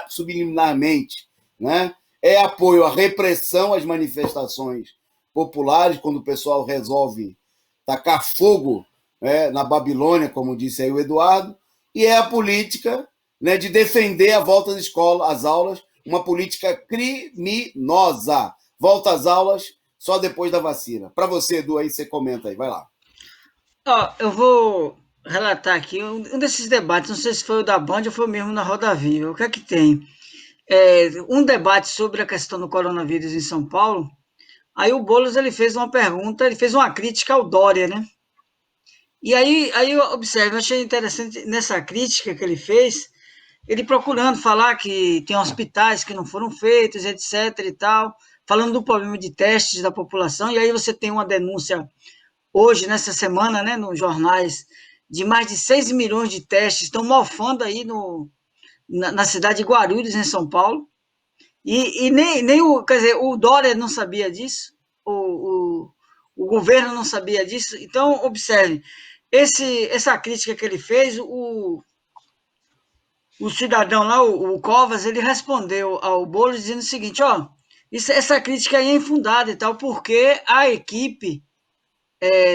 subliminarmente, né, é apoio à repressão às manifestações populares, quando o pessoal resolve tacar fogo, né, na Babilônia, como disse aí o Eduardo, e é a política, né, de defender a volta às escolas, às aulas, uma política criminosa. Volta às aulas só depois da vacina. Para você, Edu, aí você comenta aí, vai lá. Ó, eu vou relatar aqui um desses debates, não sei se foi o da Band ou foi mesmo na Roda Viva. O que é que tem? Um debate sobre a questão do coronavírus em São Paulo. Aí o Boulos ele fez uma pergunta, ele fez uma crítica ao Dória, né? E aí eu observo, eu achei interessante nessa crítica que ele fez, ele procurando falar que tem hospitais que não foram feitos, etc e tal, falando do problema de testes da população, e aí você tem uma denúncia hoje, nessa semana, né, nos jornais, de mais de 6 milhões de testes, estão mofando aí na cidade de Guarulhos, em São Paulo, e nem quer dizer, o Dória não sabia disso, o governo não sabia disso, então, observe, essa crítica que ele fez, o cidadão lá, o Covas, ele respondeu ao Boulos dizendo o seguinte, ó, essa crítica aí é infundada e tal, porque a equipe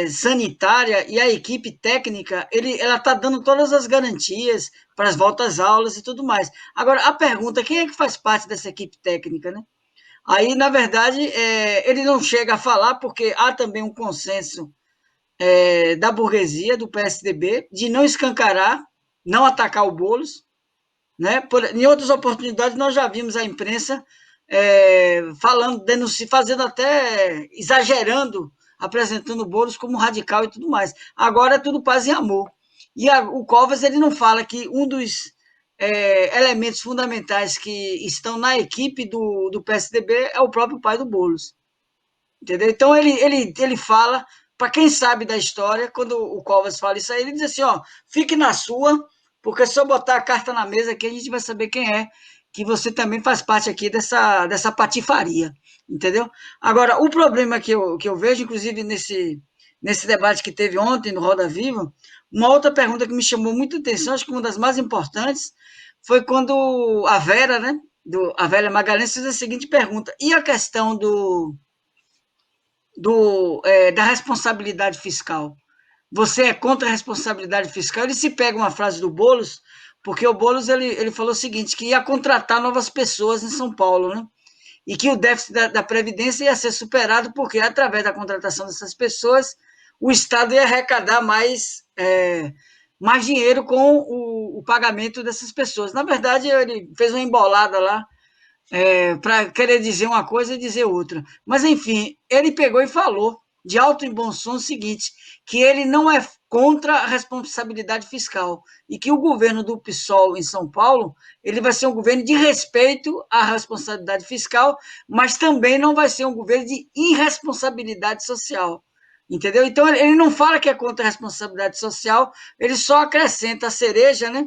sanitária e a equipe técnica, ela está dando todas as garantias para as voltas às aulas e tudo mais. Agora, a pergunta, quem é que faz parte dessa equipe técnica, né? Aí, na verdade, ele não chega a falar, porque há também um consenso da burguesia, do PSDB, de não escancarar, não atacar o Boulos, né? Em outras oportunidades, nós já vimos a imprensa falando, fazendo até, exagerando, apresentando o Boulos como radical e tudo mais. Agora é tudo paz e amor. E o Covas ele não fala que um dos elementos fundamentais que estão na equipe do PSDB é o próprio pai do Boulos. Entendeu? Então ele fala, para quem sabe da história, quando o Covas fala isso aí, ele diz assim, ó, fique na sua, porque se eu botar a carta na mesa aqui, a gente vai saber quem é, que você também faz parte aqui dessa patifaria, entendeu? Agora, o problema que eu vejo, inclusive nesse debate que teve ontem no Roda Viva, uma outra pergunta que me chamou muita atenção, acho que uma das mais importantes, foi quando a Vera, né, a Vera Magalhães fez a seguinte pergunta, e a questão da responsabilidade fiscal? Você é contra a responsabilidade fiscal? Ele se pega uma frase do Boulos, porque o Boulos ele falou o seguinte, que ia contratar novas pessoas em São Paulo, né? E que o déficit da Previdência ia ser superado, porque através da contratação dessas pessoas, o Estado ia arrecadar mais dinheiro com o pagamento dessas pessoas. Na verdade, ele fez uma embolada lá, para querer dizer uma coisa e dizer outra. Mas, enfim, ele pegou e falou, de alto e bom som, o seguinte, que ele não é contra a responsabilidade fiscal e que o governo do PSOL em São Paulo ele vai ser um governo de respeito à responsabilidade fiscal, mas também não vai ser um governo de irresponsabilidade social. Entendeu? Então, ele não fala que é contra a responsabilidade social, ele só acrescenta a cereja, né,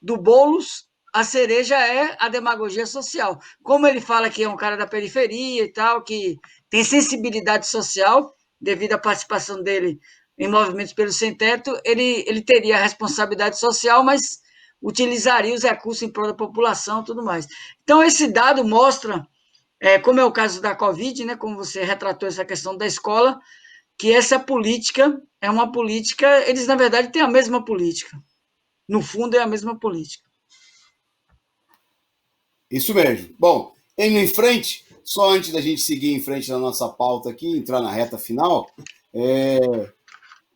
do Boulos, a cereja é a demagogia social. Como ele fala que é um cara da periferia e tal, que tem sensibilidade social, devido à participação dele em movimentos pelo sem-teto, ele teria a responsabilidade social, mas utilizaria os recursos em prol da população e tudo mais. Então, esse dado mostra, como é o caso da Covid, né, como você retratou essa questão da escola, que essa política é uma política, eles, na verdade, têm a mesma política. No fundo, é a mesma política. Isso mesmo. Bom, indo em frente, só antes da gente seguir em frente na nossa pauta aqui, entrar na reta final,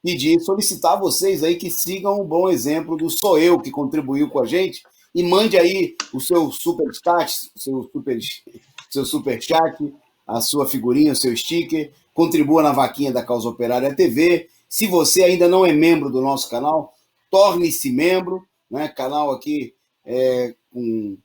pedir, solicitar a vocês aí que sigam o bom exemplo do Sou Eu, que contribuiu com a gente, e mande aí o seu superchat, seu superchat, a sua figurinha, o seu sticker, contribua na vaquinha da Causa Operária TV. Se você ainda não é membro do nosso canal, torne-se membro, né? Canal aqui com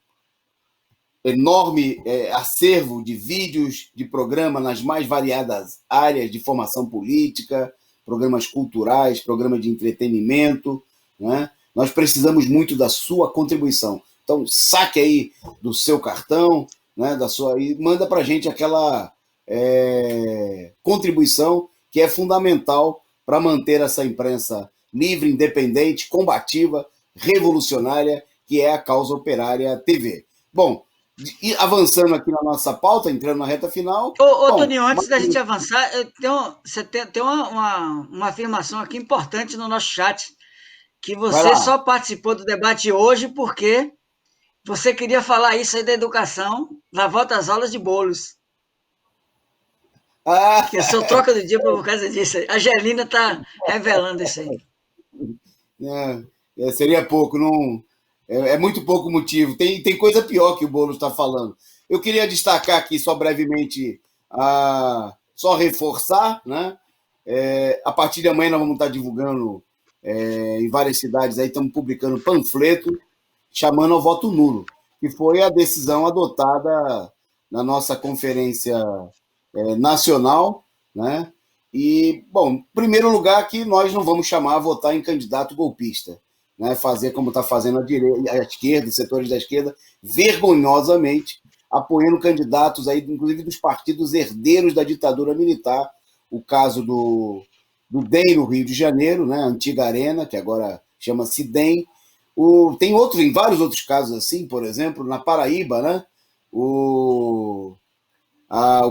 enorme acervo de vídeos, de programa nas mais variadas áreas de formação política, programas culturais, programas de entretenimento, né? Nós precisamos muito da sua contribuição. Então, saque aí do seu cartão, né, e manda para a gente aquela contribuição que é fundamental para manter essa imprensa livre, independente, combativa, revolucionária, que é a Causa Operária TV. Bom, e avançando aqui na nossa pauta, entrando na reta final. Bom, Toninho, antes da gente avançar, você tem uma afirmação aqui importante no nosso chat, que você só participou do debate hoje porque você queria falar isso aí da educação, na volta às aulas de bolos. Que é só troca do dia por causa disso. A Angelina está revelando isso aí. Seria pouco, não. Muito pouco motivo. Tem coisa pior que o Boulos está falando. Eu queria destacar aqui, só brevemente, só reforçar, né? A partir de amanhã nós vamos estar divulgando em várias cidades, aí estamos publicando panfleto chamando ao voto nulo, que foi a decisão adotada na nossa conferência nacional, né? E, bom, em primeiro lugar, que nós não vamos chamar a votar em candidato golpista, né? Fazer como está fazendo a esquerda, os setores da esquerda, vergonhosamente, apoiando candidatos aí, inclusive dos partidos herdeiros da ditadura militar, o caso do DEM no Rio de Janeiro, né? A antiga Arena, que agora chama-se DEM. Tem em vários outros casos assim, por exemplo, na Paraíba, né? O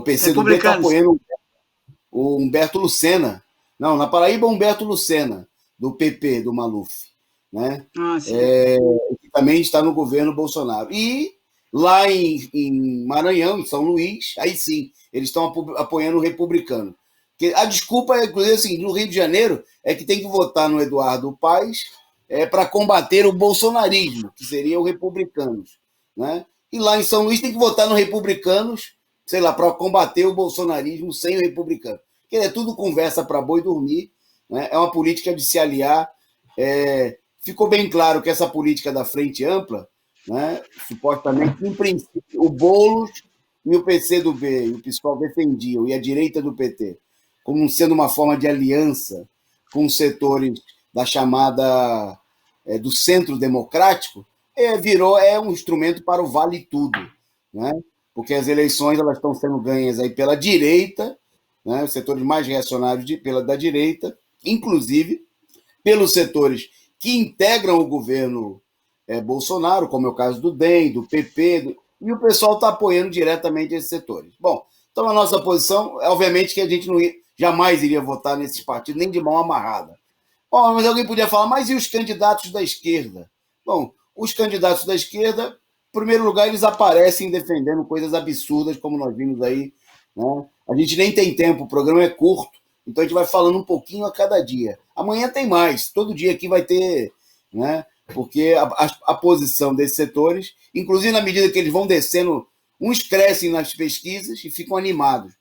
PCdoB está apoiando o Humberto Lucena. Não, na Paraíba, Humberto Lucena, do PP, do Maluf, né? Que também está no governo Bolsonaro. E lá em Maranhão, em São Luís, aí sim, eles estão apoiando o republicano. A desculpa, inclusive, assim, no Rio de Janeiro, é que tem que votar no Eduardo Paes para combater o bolsonarismo, que seria o republicanos, né? E lá em São Luís tem que votar no republicanos, sei lá, para combater o bolsonarismo sem o republicano. Porque é tudo conversa para boi dormir, né? É uma política de se aliar. Ficou bem claro que essa política da Frente Ampla, né, supostamente, em princípio, o Boulos e o PCdoB e o PSOL defendiam, e a direita do PT, como sendo uma forma de aliança com os setores da chamada do centro democrático, virou um instrumento para o vale tudo, né? Porque as eleições elas estão sendo ganhas aí pela direita, né? Os setores mais reacionários da direita, inclusive pelos setores que integram o governo Bolsonaro, como é o caso do DEM, do PP, e o pessoal está apoiando diretamente esses setores. Bom, então a nossa posição, obviamente que a gente jamais iria votar nesses partidos, nem de mão amarrada. Bom, mas alguém podia falar, mas e os candidatos da esquerda? Bom, os candidatos da esquerda, em primeiro lugar, eles aparecem defendendo coisas absurdas, como nós vimos aí, né? A gente nem tem tempo, o programa é curto, então a gente vai falando um pouquinho a cada dia. Amanhã tem mais, todo dia aqui vai ter, né? Porque a posição desses setores, inclusive na medida que eles vão descendo, uns crescem nas pesquisas e ficam animados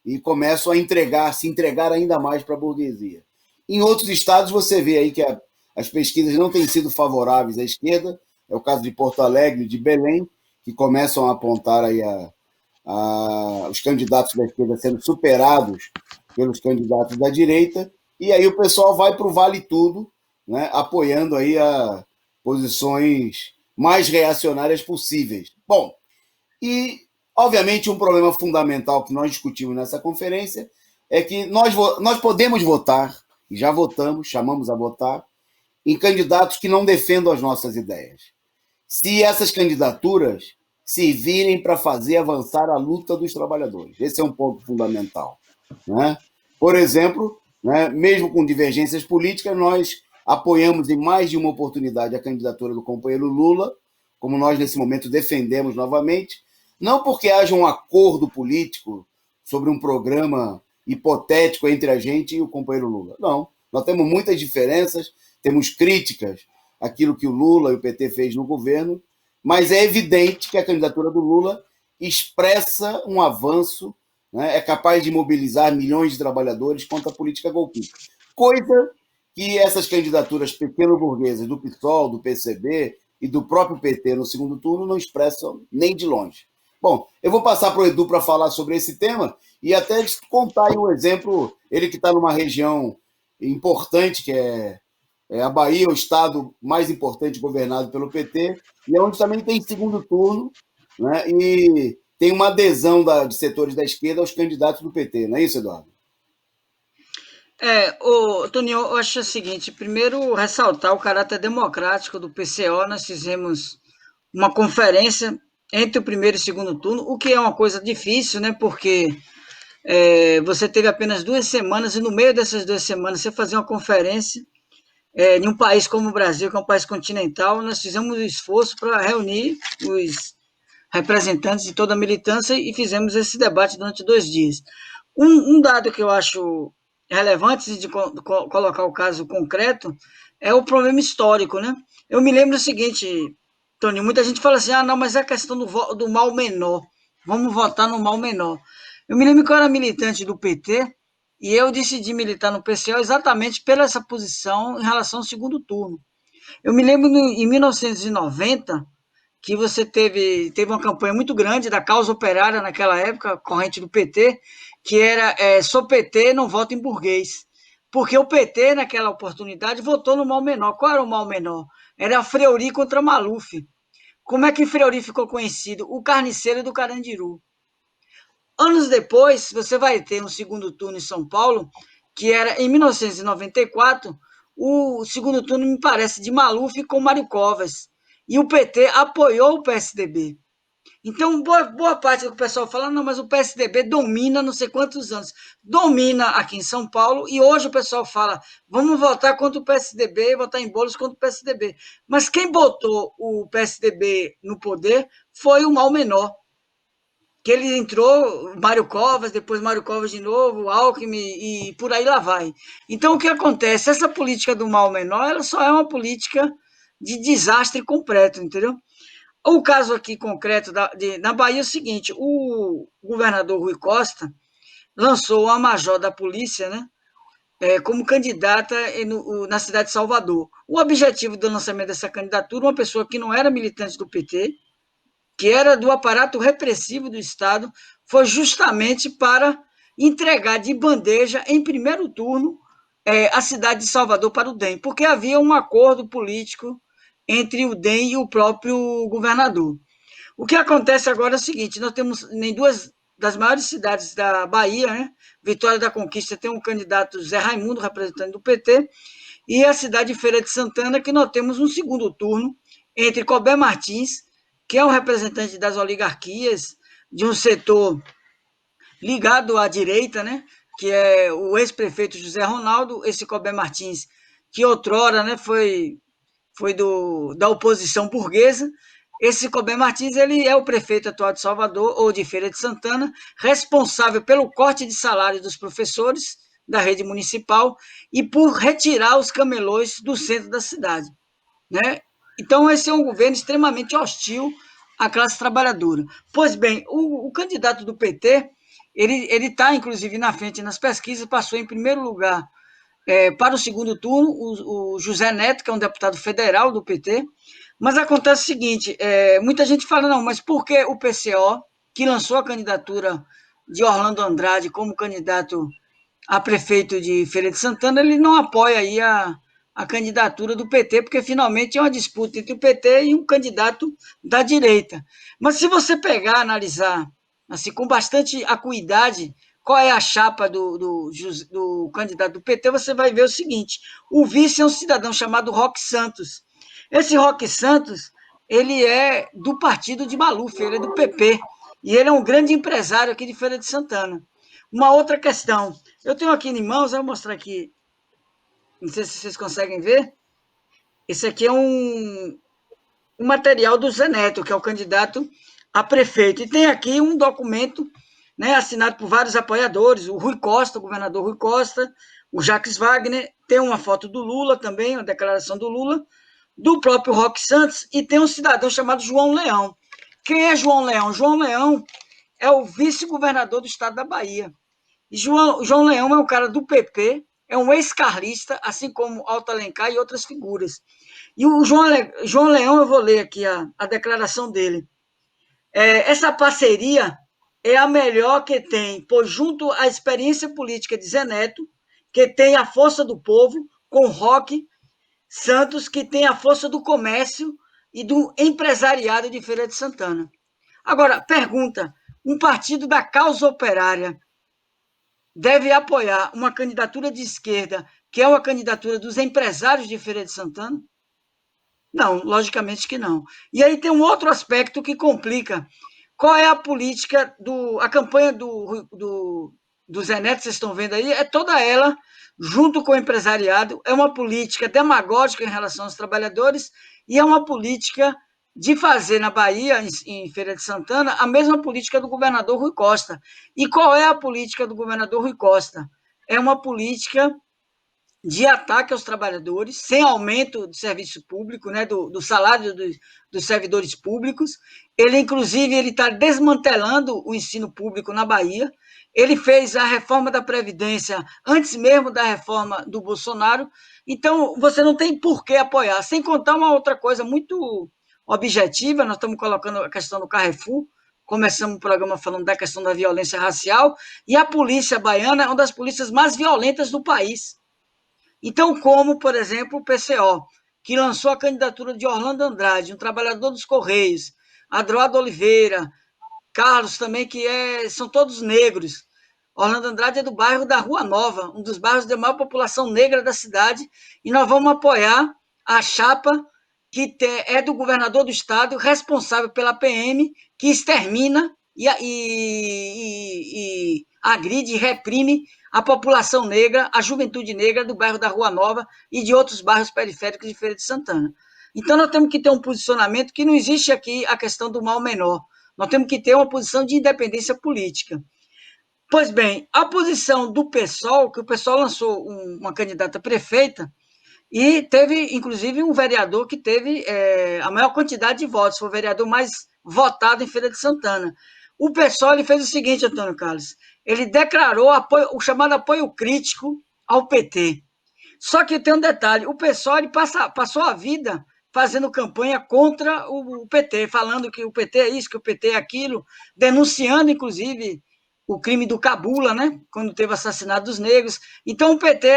e começam a se entregar ainda mais para a burguesia. Em outros estados você vê aí que as pesquisas não têm sido favoráveis à esquerda, é o caso de Porto Alegre, de Belém, que começam a apontar aí os candidatos da esquerda sendo superados pelos candidatos da direita, e aí o pessoal vai para o vale tudo, né, apoiando aí posições mais reacionárias possíveis. Bom, e obviamente um problema fundamental que nós discutimos nessa conferência é que nós podemos votar, e já votamos, chamamos a votar, em candidatos que não defendam as nossas ideias. Se essas candidaturas servirem para fazer avançar a luta dos trabalhadores. Esse é um ponto fundamental. Né? Por exemplo, né, mesmo com divergências políticas, nós apoiamos em mais de uma oportunidade a candidatura do companheiro Lula, como nós nesse momento defendemos novamente, não porque haja um acordo político sobre um programa hipotético entre a gente e o companheiro Lula. Não, nós temos muitas diferenças, temos críticas àquilo que o Lula e o PT fez no governo, mas é evidente que a candidatura do Lula expressa um avanço, né, é capaz de mobilizar milhões de trabalhadores contra a política golpista. Coisa que essas candidaturas pequeno-burguesas do PSOL, do PCB e do próprio PT no segundo turno não expressam nem de longe. Bom, eu vou passar para o Edu para falar sobre esse tema e até contar aí um exemplo, ele que está numa região importante, que é a Bahia, o estado mais importante governado pelo PT, e é onde também tem segundo turno, né, e tem uma adesão de setores da esquerda aos candidatos do PT, não é isso, Eduardo? Toninho, eu acho o seguinte, primeiro ressaltar o caráter democrático do PCO, nós fizemos uma conferência entre o primeiro e o segundo turno, o que é uma coisa difícil, né, porque você teve apenas 2 semanas e no meio dessas 2 semanas você fazer uma conferência em um país como o Brasil, que é um país continental, nós fizemos um esforço para reunir os representantes de toda a militância e fizemos esse debate durante 2 dias. Um dado que eu acho relevante de colocar o caso concreto é o problema histórico, né? Eu me lembro o seguinte, Tony, muita gente fala assim, não, mas é a questão do mal menor, vamos votar no mal menor. Eu me lembro que eu era militante do PT e eu decidi militar no PCO exatamente pela essa posição em relação ao segundo turno. Eu me lembro em 1990 que você teve uma campanha muito grande da causa operária naquela época, corrente do PT, que era sou PT, não voto em burguês. Porque o PT, naquela oportunidade, votou no mal menor. Qual era o mal menor? Era a Fleury contra Maluf. Como é que Fleury ficou conhecido? O carniceiro do Carandiru. Anos depois, você vai ter um segundo turno em São Paulo, que era em 1994, o segundo turno, me parece, de Maluf com Mário Covas. E o PT apoiou o PSDB. Então, boa parte do que o pessoal fala, não, mas o PSDB domina não sei quantos anos. Domina aqui em São Paulo, e hoje o pessoal fala, vamos votar contra o PSDB, votar em bolos contra o PSDB. Mas quem botou o PSDB no poder foi o mal menor, que ele entrou, Mário Covas, depois Mário Covas de novo, Alckmin, e por aí lá vai. Então, o que acontece? Essa política do mal menor, ela só é uma política de desastre completo, entendeu? O caso aqui concreto na Bahia é o seguinte, o governador Rui Costa lançou a major da polícia, né, como candidata na cidade de Salvador. O objetivo do lançamento dessa candidatura, uma pessoa que não era militante do PT, que era do aparato repressivo do Estado, foi justamente para entregar de bandeja, em primeiro turno, a cidade de Salvador para o DEM, porque havia um acordo político entre o DEM e o próprio governador. O que acontece agora é o seguinte, nós temos em duas das maiores cidades da Bahia, né? Vitória da Conquista tem um candidato, Zé Raimundo, representante do PT, e a cidade de Feira de Santana, que nós temos um segundo turno entre Colbert Martins, que é um representante das oligarquias, de um setor ligado à direita, né? Que é o ex-prefeito José Ronaldo, esse Colbert Martins, que outrora, né, foi da oposição burguesa. Esse Cobem Martins, ele é o prefeito atual de Salvador, ou de Feira de Santana, responsável pelo corte de salário dos professores da rede municipal e por retirar os camelôs do centro da cidade, né? Então, esse é um governo extremamente hostil à classe trabalhadora. Pois bem, o candidato do PT, ele está, inclusive, na frente nas pesquisas, passou em primeiro lugar para o segundo turno, o José Neto, que é um deputado federal do PT, mas acontece o seguinte, muita gente fala, não, mas por que o PCO, que lançou a candidatura de Orlando Andrade como candidato a prefeito de Feira de Santana, ele não apoia aí a candidatura do PT, porque finalmente é uma disputa entre o PT e um candidato da direita. Mas se você pegar, analisar, assim, com bastante acuidade, qual é a chapa do candidato do PT, você vai ver o seguinte: o vice é um cidadão chamado Roque Santos. Esse Roque Santos, ele é do partido de Maluf, ele é do PP, e ele é um grande empresário aqui de Feira de Santana. Uma outra questão, eu tenho aqui em mãos, eu vou mostrar aqui, não sei se vocês conseguem ver, esse aqui é um material do Zé Neto, que é o candidato a prefeito, e tem aqui um documento, né, assinado por vários apoiadores, o Rui Costa, o governador Rui Costa, o Jacques Wagner, tem uma foto do Lula também, uma declaração do Lula, do próprio Roque Santos, e tem um cidadão chamado João Leão. Quem é João Leão? João Leão é o vice-governador do estado da Bahia. E João Leão é um cara do PP, é um ex-carlista, assim como Alto Alencar e outras figuras. E o João Leão, eu vou ler aqui a declaração dele. Essa parceria é a melhor que tem, pois junto à experiência política de Zé Neto, que tem a força do povo, com Roque Santos, que tem a força do comércio e do empresariado de Feira de Santana. Agora, pergunta, um partido da causa operária deve apoiar uma candidatura de esquerda, que é uma candidatura dos empresários de Feira de Santana? Não, logicamente que não. E aí tem um outro aspecto que complica. Qual é a política a campanha do Zé Neto, vocês estão vendo aí, é toda ela, junto com o empresariado, é uma política demagógica em relação aos trabalhadores e é uma política de fazer na Bahia, em Feira de Santana, a mesma política do governador Rui Costa. E qual é a política do governador Rui Costa? É uma política de ataque aos trabalhadores, sem aumento do serviço público, né, do salário dos servidores públicos. Ele, inclusive, ele está desmantelando o ensino público na Bahia. Ele fez a reforma da Previdência antes mesmo da reforma do Bolsonaro. Então, você não tem por que apoiar. Sem contar uma outra coisa muito objetiva, nós estamos colocando a questão do Carrefour, começamos o programa falando da questão da violência racial, e a polícia baiana é uma das polícias mais violentas do país. Então, como, por exemplo, o PCO, que lançou a candidatura de Orlando Andrade, um trabalhador dos Correios, Adroado Oliveira, Carlos também, são todos negros. Orlando Andrade é do bairro da Rua Nova, um dos bairros de maior população negra da cidade, e nós vamos apoiar a chapa que é do governador do estado, responsável pela PM, que extermina e agride e reprime a população negra, a juventude negra do bairro da Rua Nova e de outros bairros periféricos de Feira de Santana. Então, nós temos que ter um posicionamento que não existe aqui a questão do mal menor. Nós temos que ter uma posição de independência política. Pois bem, a posição do PSOL, que o PSOL lançou uma candidata prefeita, e teve, inclusive, um vereador que teve a maior quantidade de votos, foi o vereador mais votado em Feira de Santana. O PSOL ele fez o seguinte, Antônio Carlos, ele declarou o chamado apoio crítico ao PT. Só que tem um detalhe, o PSOL ele passou a vida fazendo campanha contra o PT, falando que o PT é isso, que o PT é aquilo, denunciando, inclusive, o crime do Cabula, né? Quando teve o assassinato dos negros. Então, o PT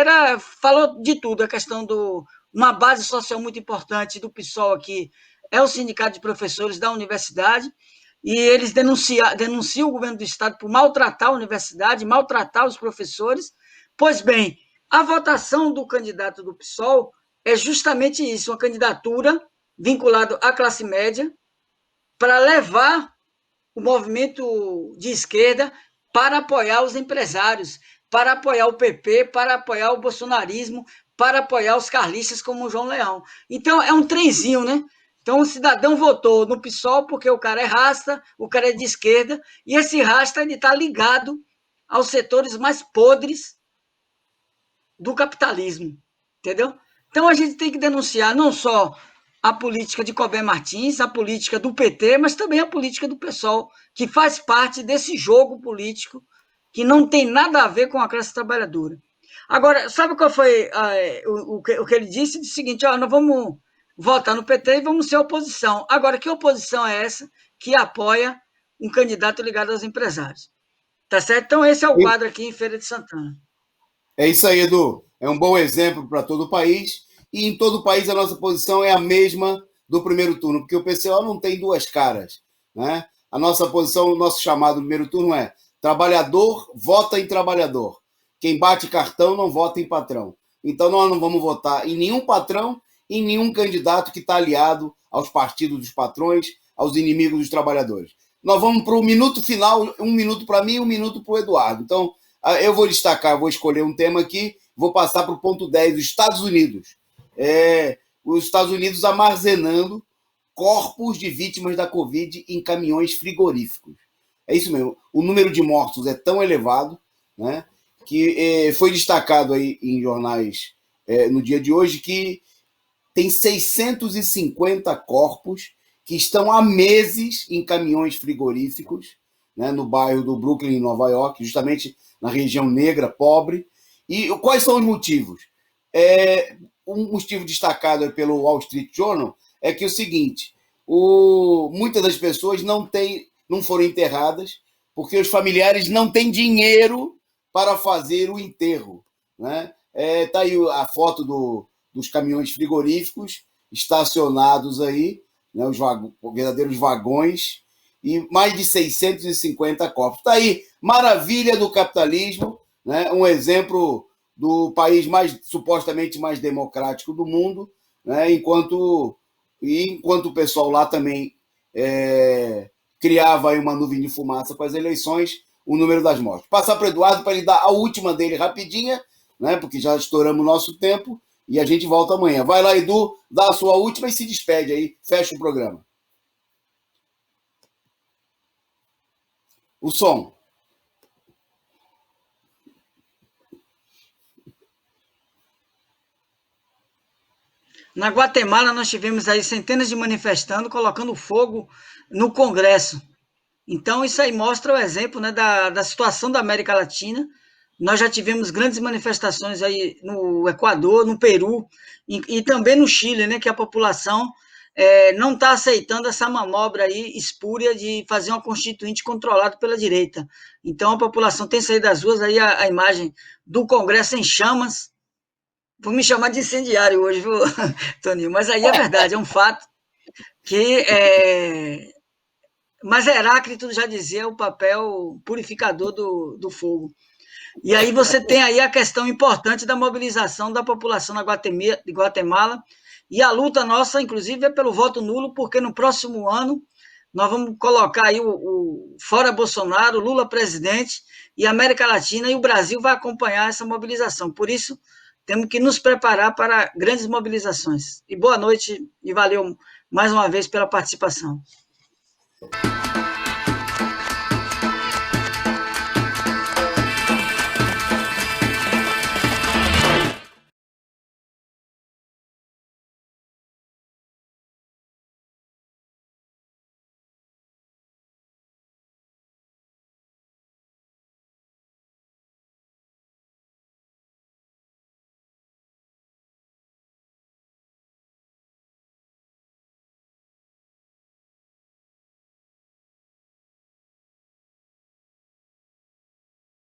falou de tudo, a questão uma base social muito importante do PSOL aqui é o Sindicato de Professores da Universidade, e eles denunciam o governo do Estado por maltratar a universidade, maltratar os professores. Pois bem, a votação do candidato do PSOL é justamente isso, uma candidatura vinculada à classe média para levar o movimento de esquerda para apoiar os empresários, para apoiar o PP, para apoiar o bolsonarismo, para apoiar os carlistas como o João Leão. Então, é um trenzinho, né? Então, o cidadão votou no PSOL porque o cara é rasta, o cara é de esquerda, e esse rasta está ligado aos setores mais podres do capitalismo, entendeu? Então, a gente tem que denunciar não só a política de Cobé Martins, a política do PT, mas também a política do PSOL, que faz parte desse jogo político que não tem nada a ver com a classe trabalhadora. Agora, sabe qual foi o que ele disse? Ele disse o seguinte, nós vamos votar no PT e vamos ser oposição. Agora, que oposição é essa que apoia um candidato ligado aos empresários? Tá certo? Então, esse é o quadro aqui em Feira de Santana. É isso aí, Edu. É um bom exemplo para todo o país. E em todo o país a nossa posição é a mesma do primeiro turno, porque o PCO não tem duas caras. Né? A nossa posição, o nosso chamado no primeiro turno é trabalhador vota em trabalhador. Quem bate cartão não vota em patrão. Então nós não vamos votar em nenhum patrão, em nenhum candidato que está aliado aos partidos dos patrões, aos inimigos dos trabalhadores. Nós vamos para o minuto final, 1 minuto para mim e 1 minuto para o Eduardo. Então, eu vou destacar, vou escolher um tema aqui, vou passar para o ponto 10, os Estados Unidos. Os Estados Unidos armazenando corpos de vítimas da Covid em caminhões frigoríficos. É isso mesmo. O número de mortos é tão elevado, né, que foi destacado aí em jornais no dia de hoje que tem 650 corpos que estão há meses em caminhões frigoríficos, né, no bairro do Brooklyn, em Nova York, justamente na região negra, pobre. E quais são os motivos? Um motivo destacado pelo Wall Street Journal é que é o seguinte, muitas das pessoas não foram enterradas porque os familiares não têm dinheiro para fazer o enterro. Né? Tá aí a foto dos caminhões frigoríficos estacionados aí, né, os verdadeiros vagões, e mais de 650 corpos. Está aí, maravilha do capitalismo, né, um exemplo do país supostamente mais democrático do mundo, né, enquanto o pessoal lá também criava aí uma nuvem de fumaça com as eleições, o número das mortes. Passar para o Eduardo para ele dar a última dele rapidinha, né, porque já estouramos o nosso tempo, e a gente volta amanhã. Vai lá, Edu, dá a sua última e se despede aí, fecha o programa. O som. Na Guatemala, nós tivemos aí centenas de manifestantes colocando fogo no Congresso. Então, isso aí mostra o exemplo, né, da situação da América Latina. Nós já tivemos grandes manifestações aí no Equador, no Peru e também no Chile, né, que a população não está aceitando essa manobra aí espúria de fazer uma constituinte controlada pela direita. Então, a população tem saído das ruas, aí a imagem do Congresso em chamas. Vou me chamar de incendiário hoje, viu, Toninho? Mas aí é verdade, é um fato que mas Heráclito já dizia o papel purificador do fogo. E aí você tem aí a questão importante da mobilização da população de Guatemala, e a luta nossa, inclusive, é pelo voto nulo, porque no próximo ano nós vamos colocar aí o fora Bolsonaro, Lula presidente, e a América Latina e o Brasil vai acompanhar essa mobilização. Por isso, temos que nos preparar para grandes mobilizações. E boa noite, e valeu mais uma vez pela participação.